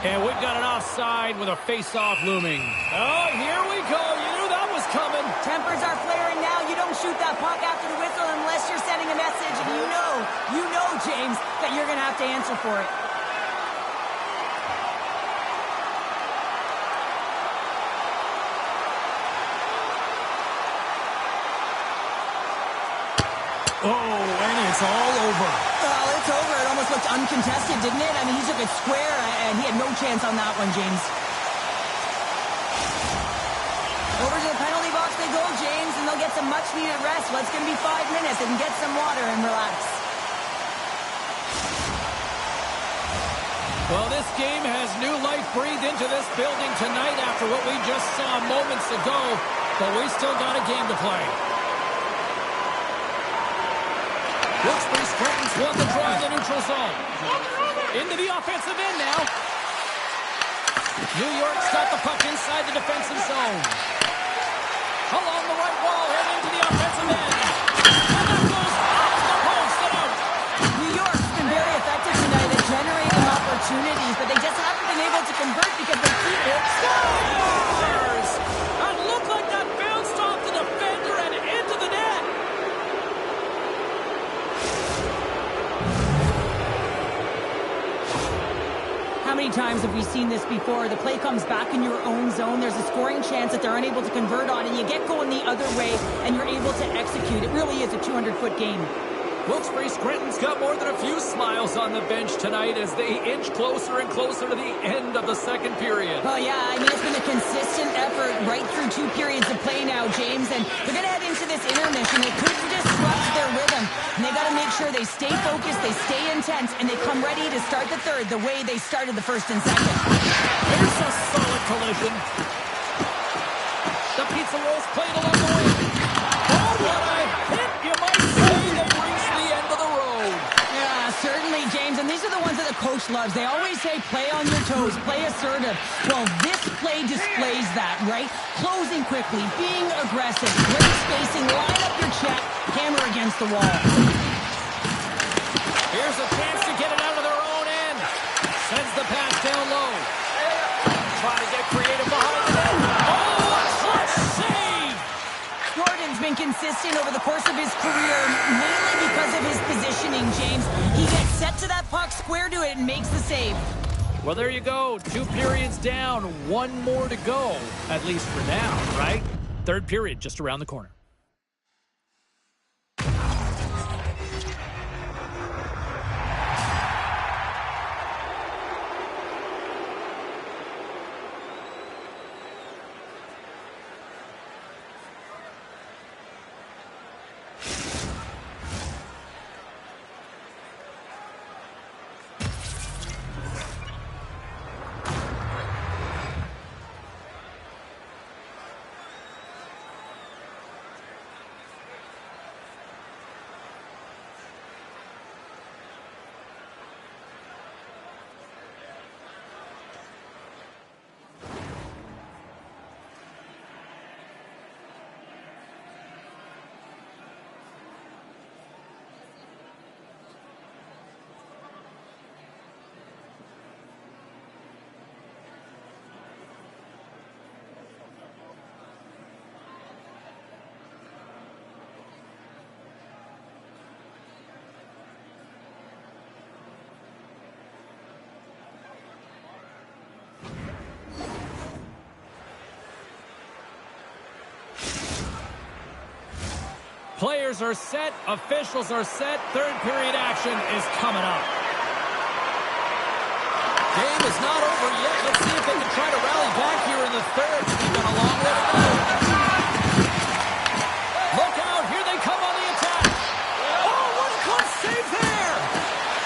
And we've got an offside with a face-off looming. Oh, here we go. You knew that was coming. Tempers are flaring now. You don't shoot that puck after the whistle unless you're sending a message. And you know, James, that you're going to have to answer for it. Oh, and it's all over. Well, it's over. It almost looked uncontested, didn't it? I mean, he took it square, and he had no chance on that one, James. Over to the penalty box they go, James, and they'll get some much-needed rest. Well, it's going to be 5 minutes. They can get some water and relax. Well, this game has new life breathed into this building tonight after what we just saw moments ago, but we still got a game to play. Wilkes-Barre Scranton's won the draw in the neutral zone. Into the offensive end now. New York's got the puck inside the defensive zone. Along the right wall and into the offensive end. And that goes off the post and out. New York's been very effective tonight at generating opportunities, but they just haven't been able to convert because they keep it. Scores! It looked like that bounced off the defender and into the net. How many times have we seen this before? The play comes back in your own zone. There's a scoring chance that they're unable to convert on, and you get going the other way, and you're able to execute. It really is a 200-foot game. Wilkes-Barre Scranton's got more than a few smiles on the bench tonight as they inch closer and closer to the end of the second period. Oh, yeah, I mean, it's been a consistent effort right through 2 periods of play now, James, and they're going to head into this intermission. It could disrupt their rhythm, and they got to make sure they stay focused, they stay intense, and they come ready to start the third the way they started the first and second. Here's a solid collision. The pizza rolls played along the way. Oh, what a hit, you might say. They reached the end of the road. Yeah, certainly, James, and these are the ones that the coach loves. They always say, play on your toes, play assertive. Well, this play displays that, right? Closing quickly, being aggressive, great spacing, line up your check, hammer against the wall. Here's a chance to get it out of their own end. Sends the pass down low. Trying to get creative behind the net. Oh, a clutch save! Gordon's been consistent over the course of his career, mainly because of his positioning, James. He gets set to that puck, square to it, and makes the save. Well, there you go. 2 periods down, 1 more to go, at least for now, right? Third period just around the corner. Players are set. Officials are set. Third period action is coming up. Game is not over yet. Let's see if they can try to rally back here in the third. They've got a long way to go. Look out. Here they come on the attack. Oh, what a close save there.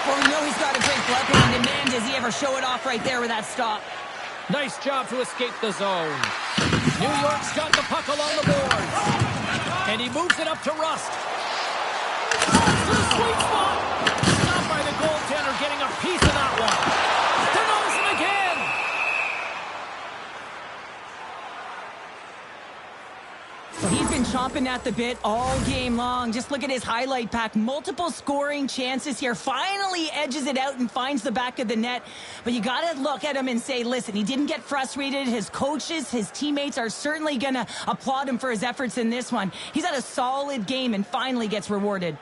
Well, we know he's got a great glove hand, and man, does he ever show it off right there with that stop. Nice job to escape the zone. New York's got the puck along the boards. And he moves it up to Rust. To the sweet spot. Stopped by the goaltender, getting a piece of that one. Denies him again. Well, he's been chomping at the bit all game long. Just look at his highlight pack. Multiple scoring chances here. Finally edges it out and finds the back of the net. But you got to look at him and say, listen, he didn't get frustrated. His coaches, his teammates are certainly going to applaud him for his efforts in this one. He's had a solid game and finally gets rewarded.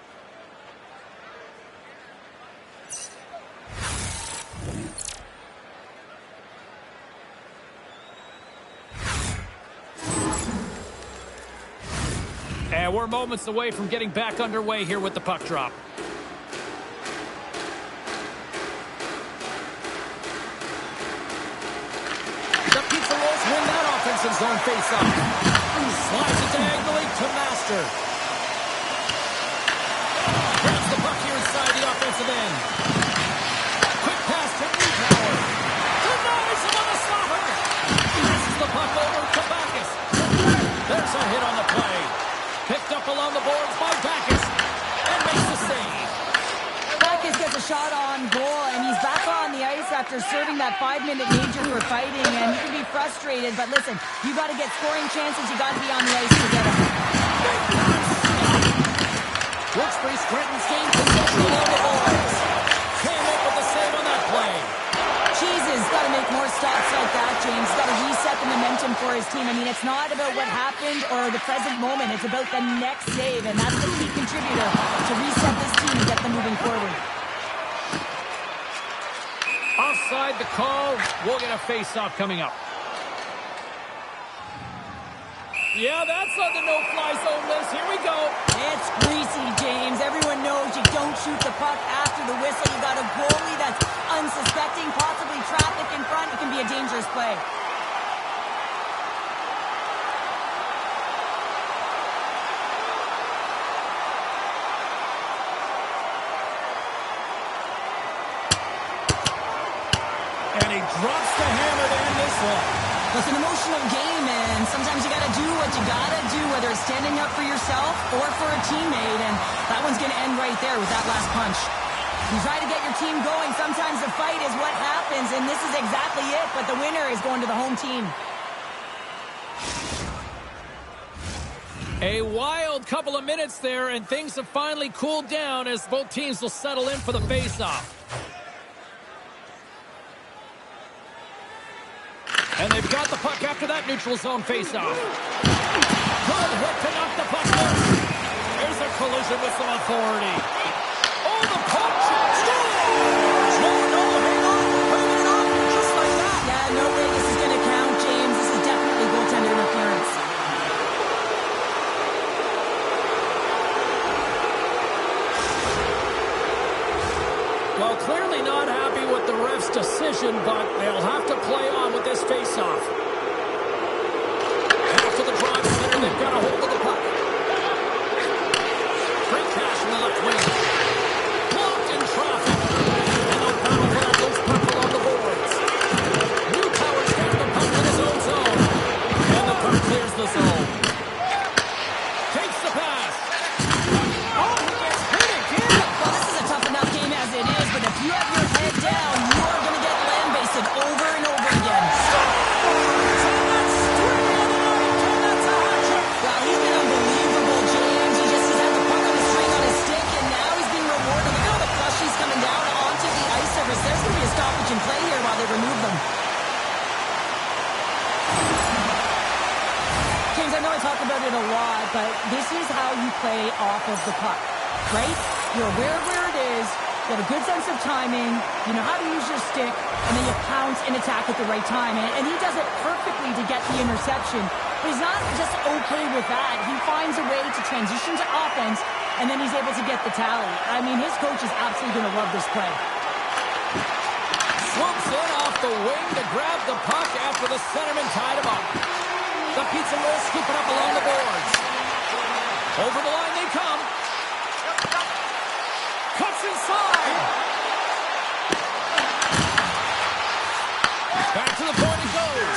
And we're moments away from getting back underway here with the puck drop. The Pizza Rolls win that offensive zone face-off. Slides it diagonally to Master. Grabs the puck here inside the offensive end. Quick pass to Newtower. Denies him on the stopper. Passes the puck over to Backus. There's a hit on the play. Picked up along the boards by Backus. And makes the save. Backus gets a shot on goal, and he's back on the ice after serving that 5-minute major for fighting, and you can be frustrated, but listen, you got to get scoring chances, you got to be on the ice to get them. Wilkes-Barre Scranton's gained possession along the boards. Came up with the save on that play. Jesus, got to make more stops like that, James. Got to reset the momentum for his team. I mean, it's not about what happened or the present moment. It's about the next save, and that's the key contributor to reset this team and get them moving forward. Offside the call. We'll get a face-off coming up. Yeah, that's on the no-fly zone list. Here we go. It's greasy, James. Everyone knows you don't shoot the puck after the whistle. You got a goalie that's unsuspecting, possibly traffic in front. It can be a dangerous play. And he drops the hammer to end this one. It's an emotional game, and sometimes you got to do what you got to do, whether it's standing up for yourself or for a teammate, and that one's going to end right there with that last punch. You try to get your team going. Sometimes the fight is what happens, and this is exactly it, but the winner is going to the home team. A wild couple of minutes there, and things have finally cooled down as both teams will settle in for the face-off. And they've got the puck after that neutral zone face-off. Good hit to knock the puck loose. There's a collision with some authority. Oh, the punch! No, hang on. Bring it up just like that. Yeah, no way this is going to count, James. This is definitely goaltender interference. Well, clearly not happy with the ref's decision, but they'll have to play on with this face-off. After the drive center, they've got a hold of the puck. Great pass from the left wing. Blocked in traffic. And they'll battle for that loose puck along the boards. Newtower's got the puck in his own zone. And the puck clears the zone. Takes the pass. Oh, he gets hit again. Well, this is a tough enough game as it is, but if you have your head down, you are going to get lambasted over and over again. Well, he's been unbelievable, James. He's had the puck on the string on his stick, and now he's being rewarded. Look at all the plushies coming down onto the ice surface. There's going to be a stoppage in play here while they remove them. James, I know I talk about it a lot, but this is how you play off of the puck, right? You're aware of where it is, You have a good sense of timing, you know how to use your stick, and then you pounce and attack at the right time. And he does it perfectly to get the interception. But he's not just okay with that. He finds a way to transition to offense, and then he's able to get the tally. I mean, his coach is absolutely going to love this play. Swoops in off the wing to grab the puck after the centerman tied him up. The Pizza Rolls scooping up along the boards. Over the line they come. Cuts inside. Back to the point he goes.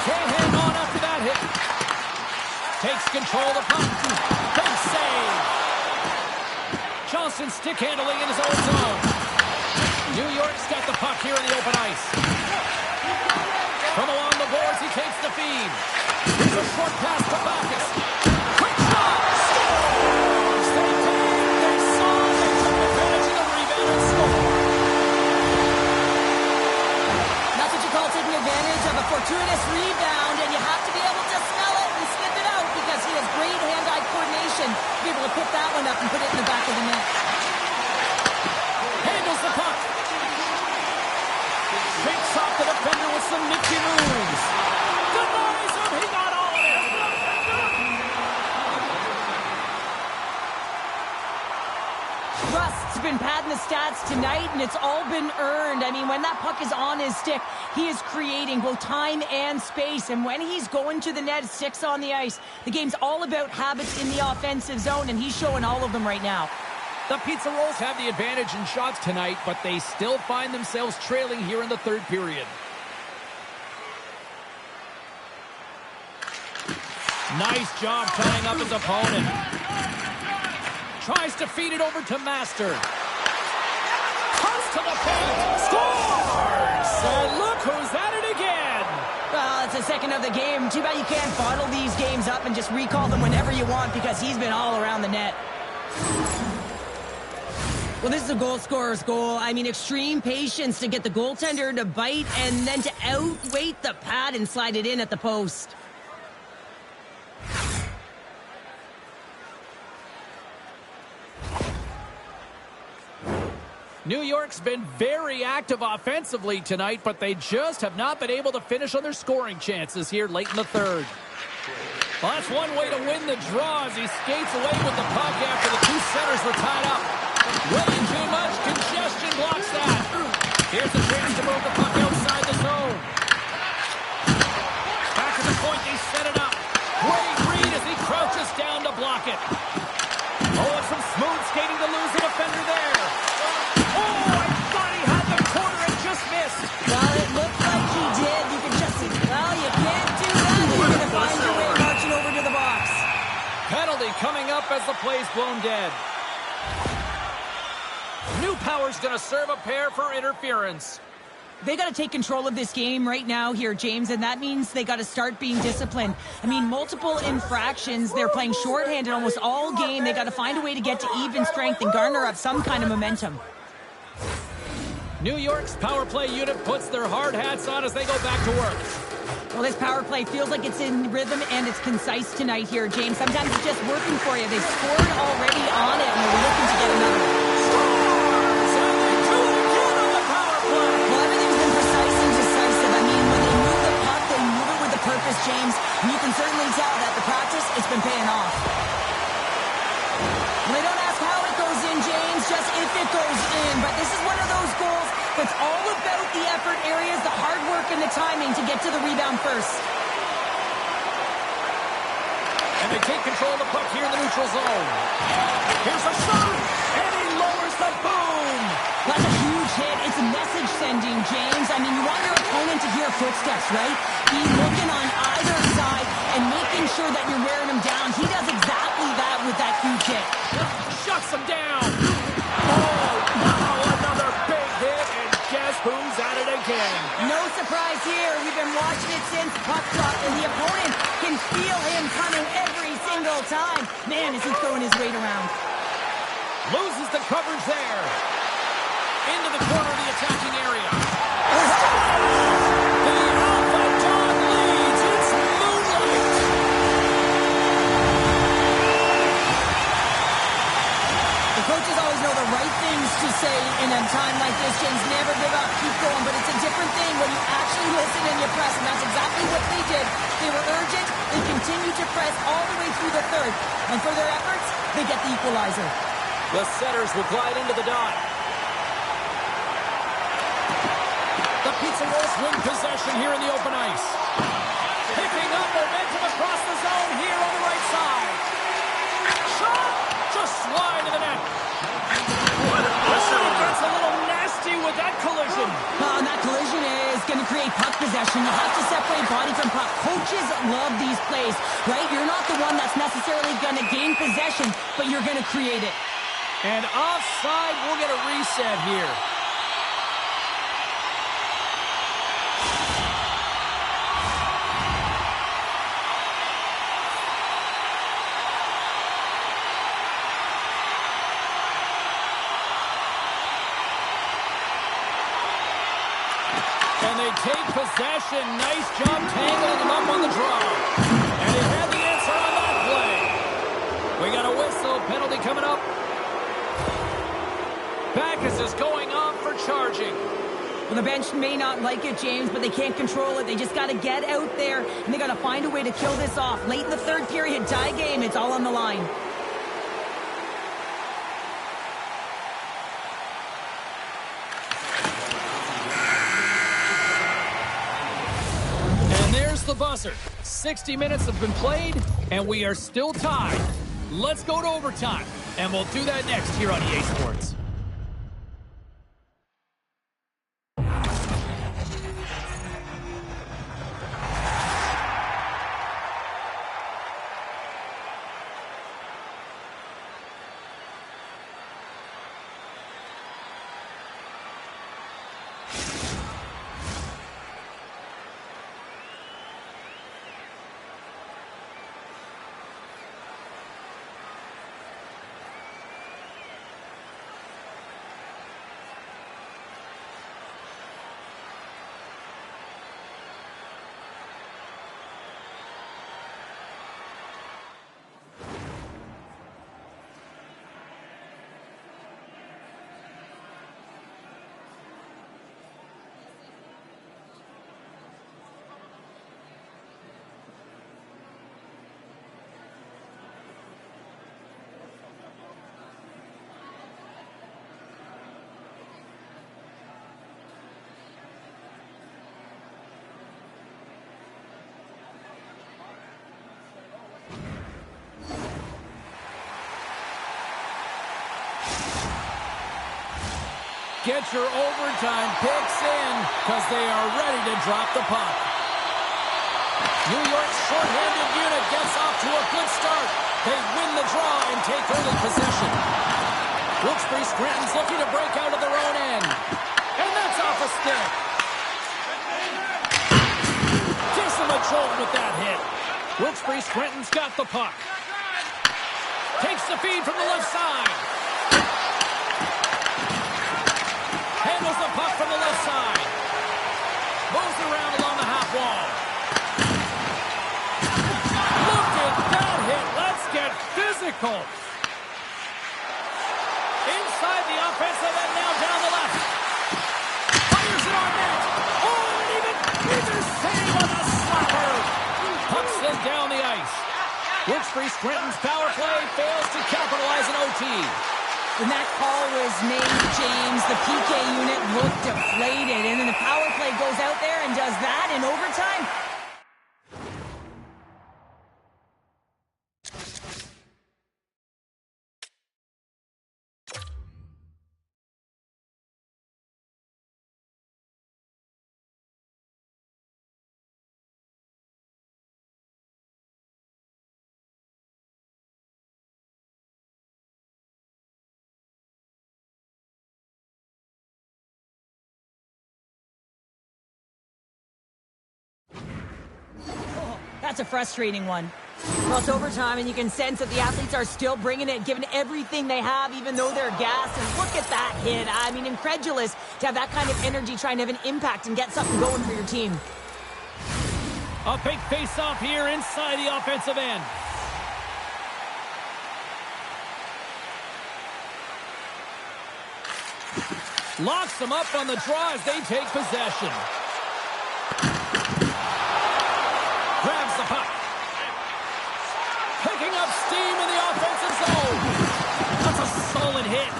Can't hang on after that hit. Takes control of the puck. Big save. Johnson stick handling in his own zone. New York's got the puck here in the open ice. From along the boards, he takes the feed. Here's a short pass to Backus. Quick shot! Scores! They did! They saw! They took advantage of the rebound and scored! That's what you call taking advantage of a fortuitous rebound, and you have to be able to smell it and sniff it out because he has great hand-eye coordination to be able to pick that one up and put it in the back of the net. Handles the puck. Shakes off the defender with some nifty moves. Denies him. He got all of it. Rust's been padding the stats tonight, and it's all been earned. I mean, when that puck is on his stick, he is creating both time and space. And when he's going to the net, 6 on the ice, the game's all about habits in the offensive zone, and he's showing all of them right now. The Pizza Rolls have the advantage in shots tonight, but they still find themselves trailing here in the third period. Nice job tying up his opponent. Tries to feed it over to Master. Cuts to the paint. Scores! And look who's at it again. Well, it's the second of the game. Too bad you can't bottle these games up and just recall them whenever you want because he's been all around the net. Well, this is a goal scorer's goal. I mean, extreme patience to get the goaltender to bite and then to outweight the pad and slide it in at the post. New York's been very active offensively tonight, but they just have not been able to finish on their scoring chances here late in the third. Well, that's one way to win the draw as he skates away with the puck after the two centers were tied up. Way too much congestion blocks that. Here's a chance to move the puck outside the zone. Back at the point, they set it up. Great read as he crouches down to block it. Oh, and some smooth skating to lose the defender there. Oh, I thought he had the corner and just missed. Well, it looked like he did. You can just, well, you can't do that. You're going to find your way marching over to the box. Penalty coming up as the play's blown dead. New Power's going to serve a pair for interference. They got to take control of this game right now here, James, and that means they got to start being disciplined. I mean, multiple infractions. They're playing shorthanded almost all game. They got to find a way to get to even strength and garner up some kind of momentum. New York's power play unit puts their hard hats on as they go back to work. Well, this power play feels like it's in rhythm and it's concise tonight here, James. Sometimes it's just working for you. They scored already on it, and they're looking to get another. Scores! And they do it again on the power play! Well, everything's been precise and decisive. I mean, when they move the puck, they move it with a purpose, James. And you can certainly tell that the practice, it's been paying off. Well, they don't ask how it goes in, James, just if it goes in. But this is one of those goals that's all about the effort areas, the hard work, and the timing to get to the rebound first. And they take control of the puck here in the neutral zone. Here's a shot, and he lowers the boom. That's a huge hit. It's a message sending, James. I mean, you want your opponent to hear footsteps, right? Be looking on either side and making sure that you're wearing him down. He does exactly that with that huge hit. Shuts him down. Oh, wow, another big hit, and guess who's at it again? No surprise here. We've been watching it since puck drop, and the opponent can feel him coming every single time. Man, is he throwing his weight around. Loses the coverage there. Into the corner of the attacking area. The Alpha Dog leads. It's Moonlight. The coaches always know the right thing things to say in a time like this, James. Never give up, keep going. But it's a different thing when you actually listen and you press, and that's exactly what they did. They were urgent. They continued to press all the way through the third. And for their efforts, they get the equalizer. The setters will glide into the dot. The Pizza Rolls win possession here in the open ice. Picking up momentum across the zone here on the right side. Shot! Just wide of the net. It gets a little nasty with that collision. And that collision is going to create puck possession. You have to separate body from puck. Coaches love these plays, right? You're not the one that's necessarily going to gain possession, but you're going to create it. And offside, we'll get a reset here. And they take possession. Nice job tangling them up on the draw. And he had the answer on that play. We got a whistle. Penalty coming up. Backus is going on for charging. Well, the bench may not like it, James, but they can't control it. They just got to get out there, and they got to find a way to kill this off. Late in the third period, tie game, it's all on the line. And there's the buzzer. 60 minutes have been played, and we are still tied. Let's go to overtime, and we'll do that next here on EA Sports. Get your overtime picks in because they are ready to drop the puck. New York's shorthanded unit gets off to a good start. They win the draw and take early possession. Wilkes-Barre Scranton's looking to break out of their own end. And that's off a stick. Gives them a jolt with that hit. Wilkes-Barre Scranton's got the puck. Takes the feed from the left side. Handles the puck from the left side. Moves around along the half wall. Look at that hit. Let's get physical. Inside the offensive end, now down the left. Fires it on net. Oh, and even either save on the slapper. Puck sent down the ice. Wilkes-Barre Scranton's power play fails to capitalize an OT. When that call was made, James, the PK unit looked deflated. And then the power play goes out there and does that in overtime. That's a frustrating one. Well, it's overtime, and you can sense that the athletes are still bringing it, giving everything they have, even though they're gassed. And look at that hit. I mean, incredulous to have that kind of energy trying to have an impact and get something going for your team. A big face-off here inside the offensive end. Locks them up on the draw as they take possession. Grabs the puck. Picking up steam in the offensive zone. That's a solid hit.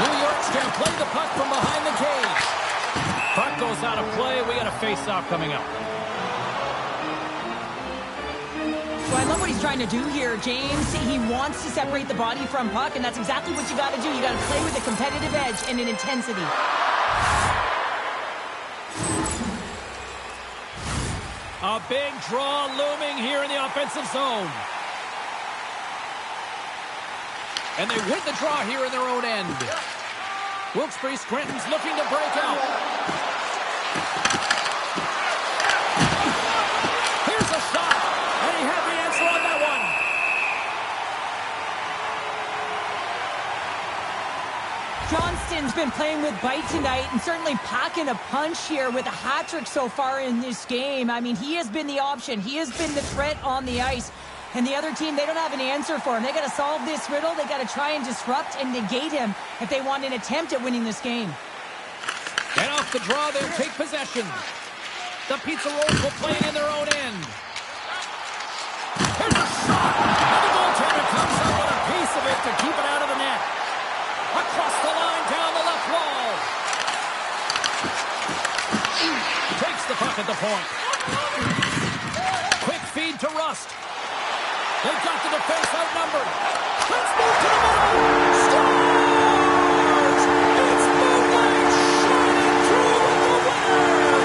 New York's going to play the puck from behind the cage. Puck goes out of play. We got a face-off coming up. So I love what he's trying to do here, James. He wants to separate the body from puck, and that's exactly what you got to do. You got to play with a competitive edge and an intensity. A big draw looming here in the offensive zone. And they win the draw here in their own end. Wilkes-Barre Scranton's looking to break out. Here's a shot, and he had the answer on that one. Johnston's been playing with bite tonight and certainly packing a punch here with a hat trick so far in this game. I mean, he has been the option. He has been the threat on the ice. And the other team, they don't have an answer for him. They got to solve this riddle. They got to try and disrupt and negate him if they want an attempt at winning this game. And off the draw, they'll take possession. The Pizza Rolls will play it in their own end. Here's a shot! And the goaltender comes up with a piece of it to keep it out of the net. Across the line, down the left wall. Takes the puck at the point. Quick feed to Rust. They've got the defense outnumbered. Let's move to the middle. Scores! It's Moonlight shining through with the winner!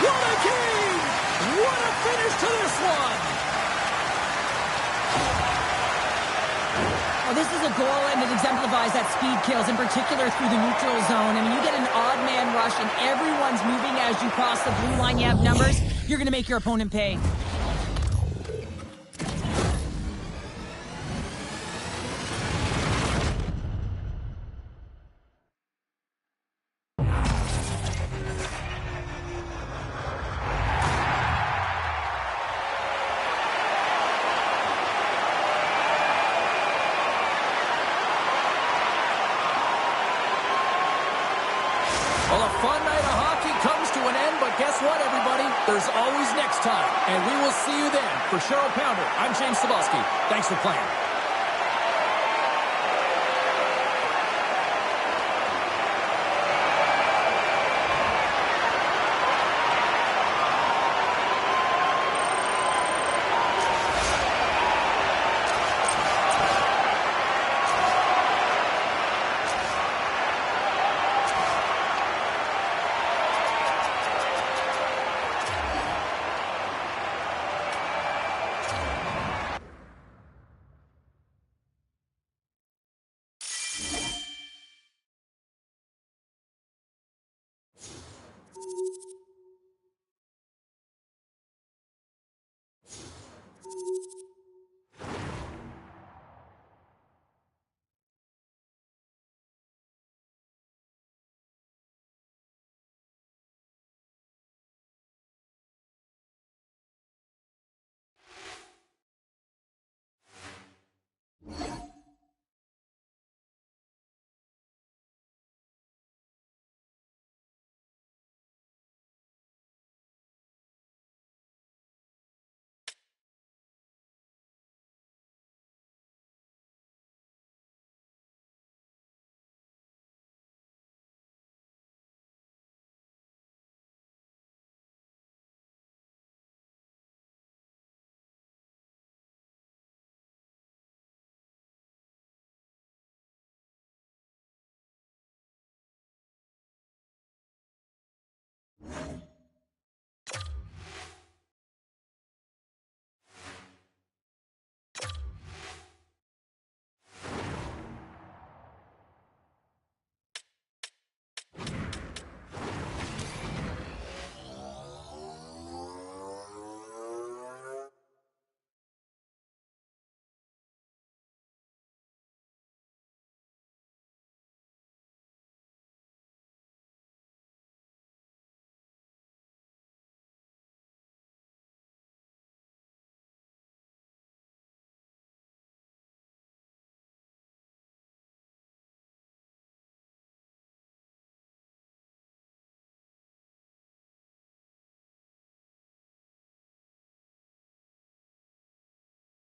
What a game! What a finish to this one! Well, this is a goal, and it exemplifies that speed kills, in particular through the neutral zone. I mean, you get an odd man rush, and everyone's moving as you cross the blue line. You have numbers. You're going to make your opponent pay. Well, a fun night of hockey comes to an end, but guess what, everybody? There's always next time, and we will see you then. For Cheryl Pounder, I'm James Cebulski. Thanks for playing.